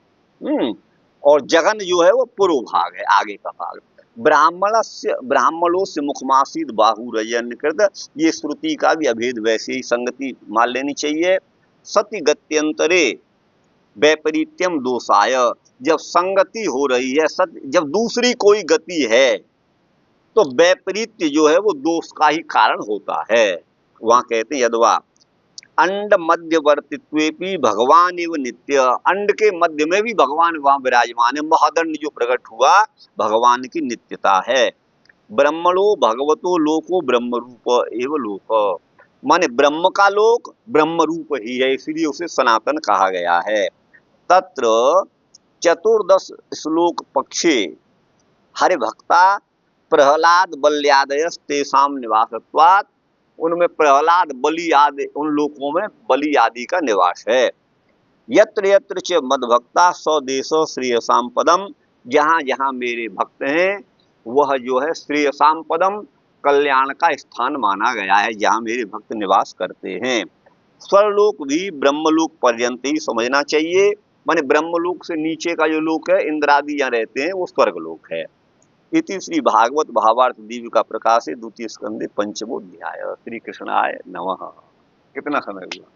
और जगन जो है वो पूर्व भाग है, आगे का भाग। ब्राह्मणों से मुखमासीद बाहुरजन्यकृत, ये श्रुति का भी अभेद वैसे ही संगति मान लेनी चाहिए। सति गत्यंतरे वैपरीत्यम दोषाय, जब संगति हो रही है, जब दूसरी कोई गति है तो वैपरीत्य जो है वो दोष का ही कारण होता है। वहां कहते हैं यद्वा अंड मध्यवर्तित्वेपि भगवान एव नित्य, अंड के मध्य में भी भगवान वहां विराजमान है। महदंड जो प्रकट हुआ भगवान की नित्यता है। ब्रह्मणो भगवतो लोको ब्रह्म रूप एव लोक, माने ब्रह्म का लोक ब्रह्म रूप ही है, इसलिए उसे सनातन कहा गया है। तत्र 14 श्लोक पक्षे हरि भक्ता प्रहलाद बल्यादयस तेषाम निवासत्वात्, उनमें प्रहलाद बलि आदि, उन लोकों में बलि आदि का निवास है। यत्र यत्र च मद्भक्ता स्वदेश श्रेयसाम पदम, जहां जहां मेरे भक्त हैं वह जो है श्रेयसाम पदम, कल्याण का स्थान माना गया है, जहां मेरे भक्त निवास करते हैं। स्वर्लोक भी ब्रह्मलोक पर्यंत ही समझना चाहिए, माने ब्रह्मलोक से नीचे का जो लोक है इंद्रादि यहाँ रहते हैं वो स्वर्गलोक है। इति श्री भागवत भावार्थ दीपिका प्रकाशे 2 स्कंदे 5वां अध्याय। श्री कृष्णाय नमः। कितना समय हुआ?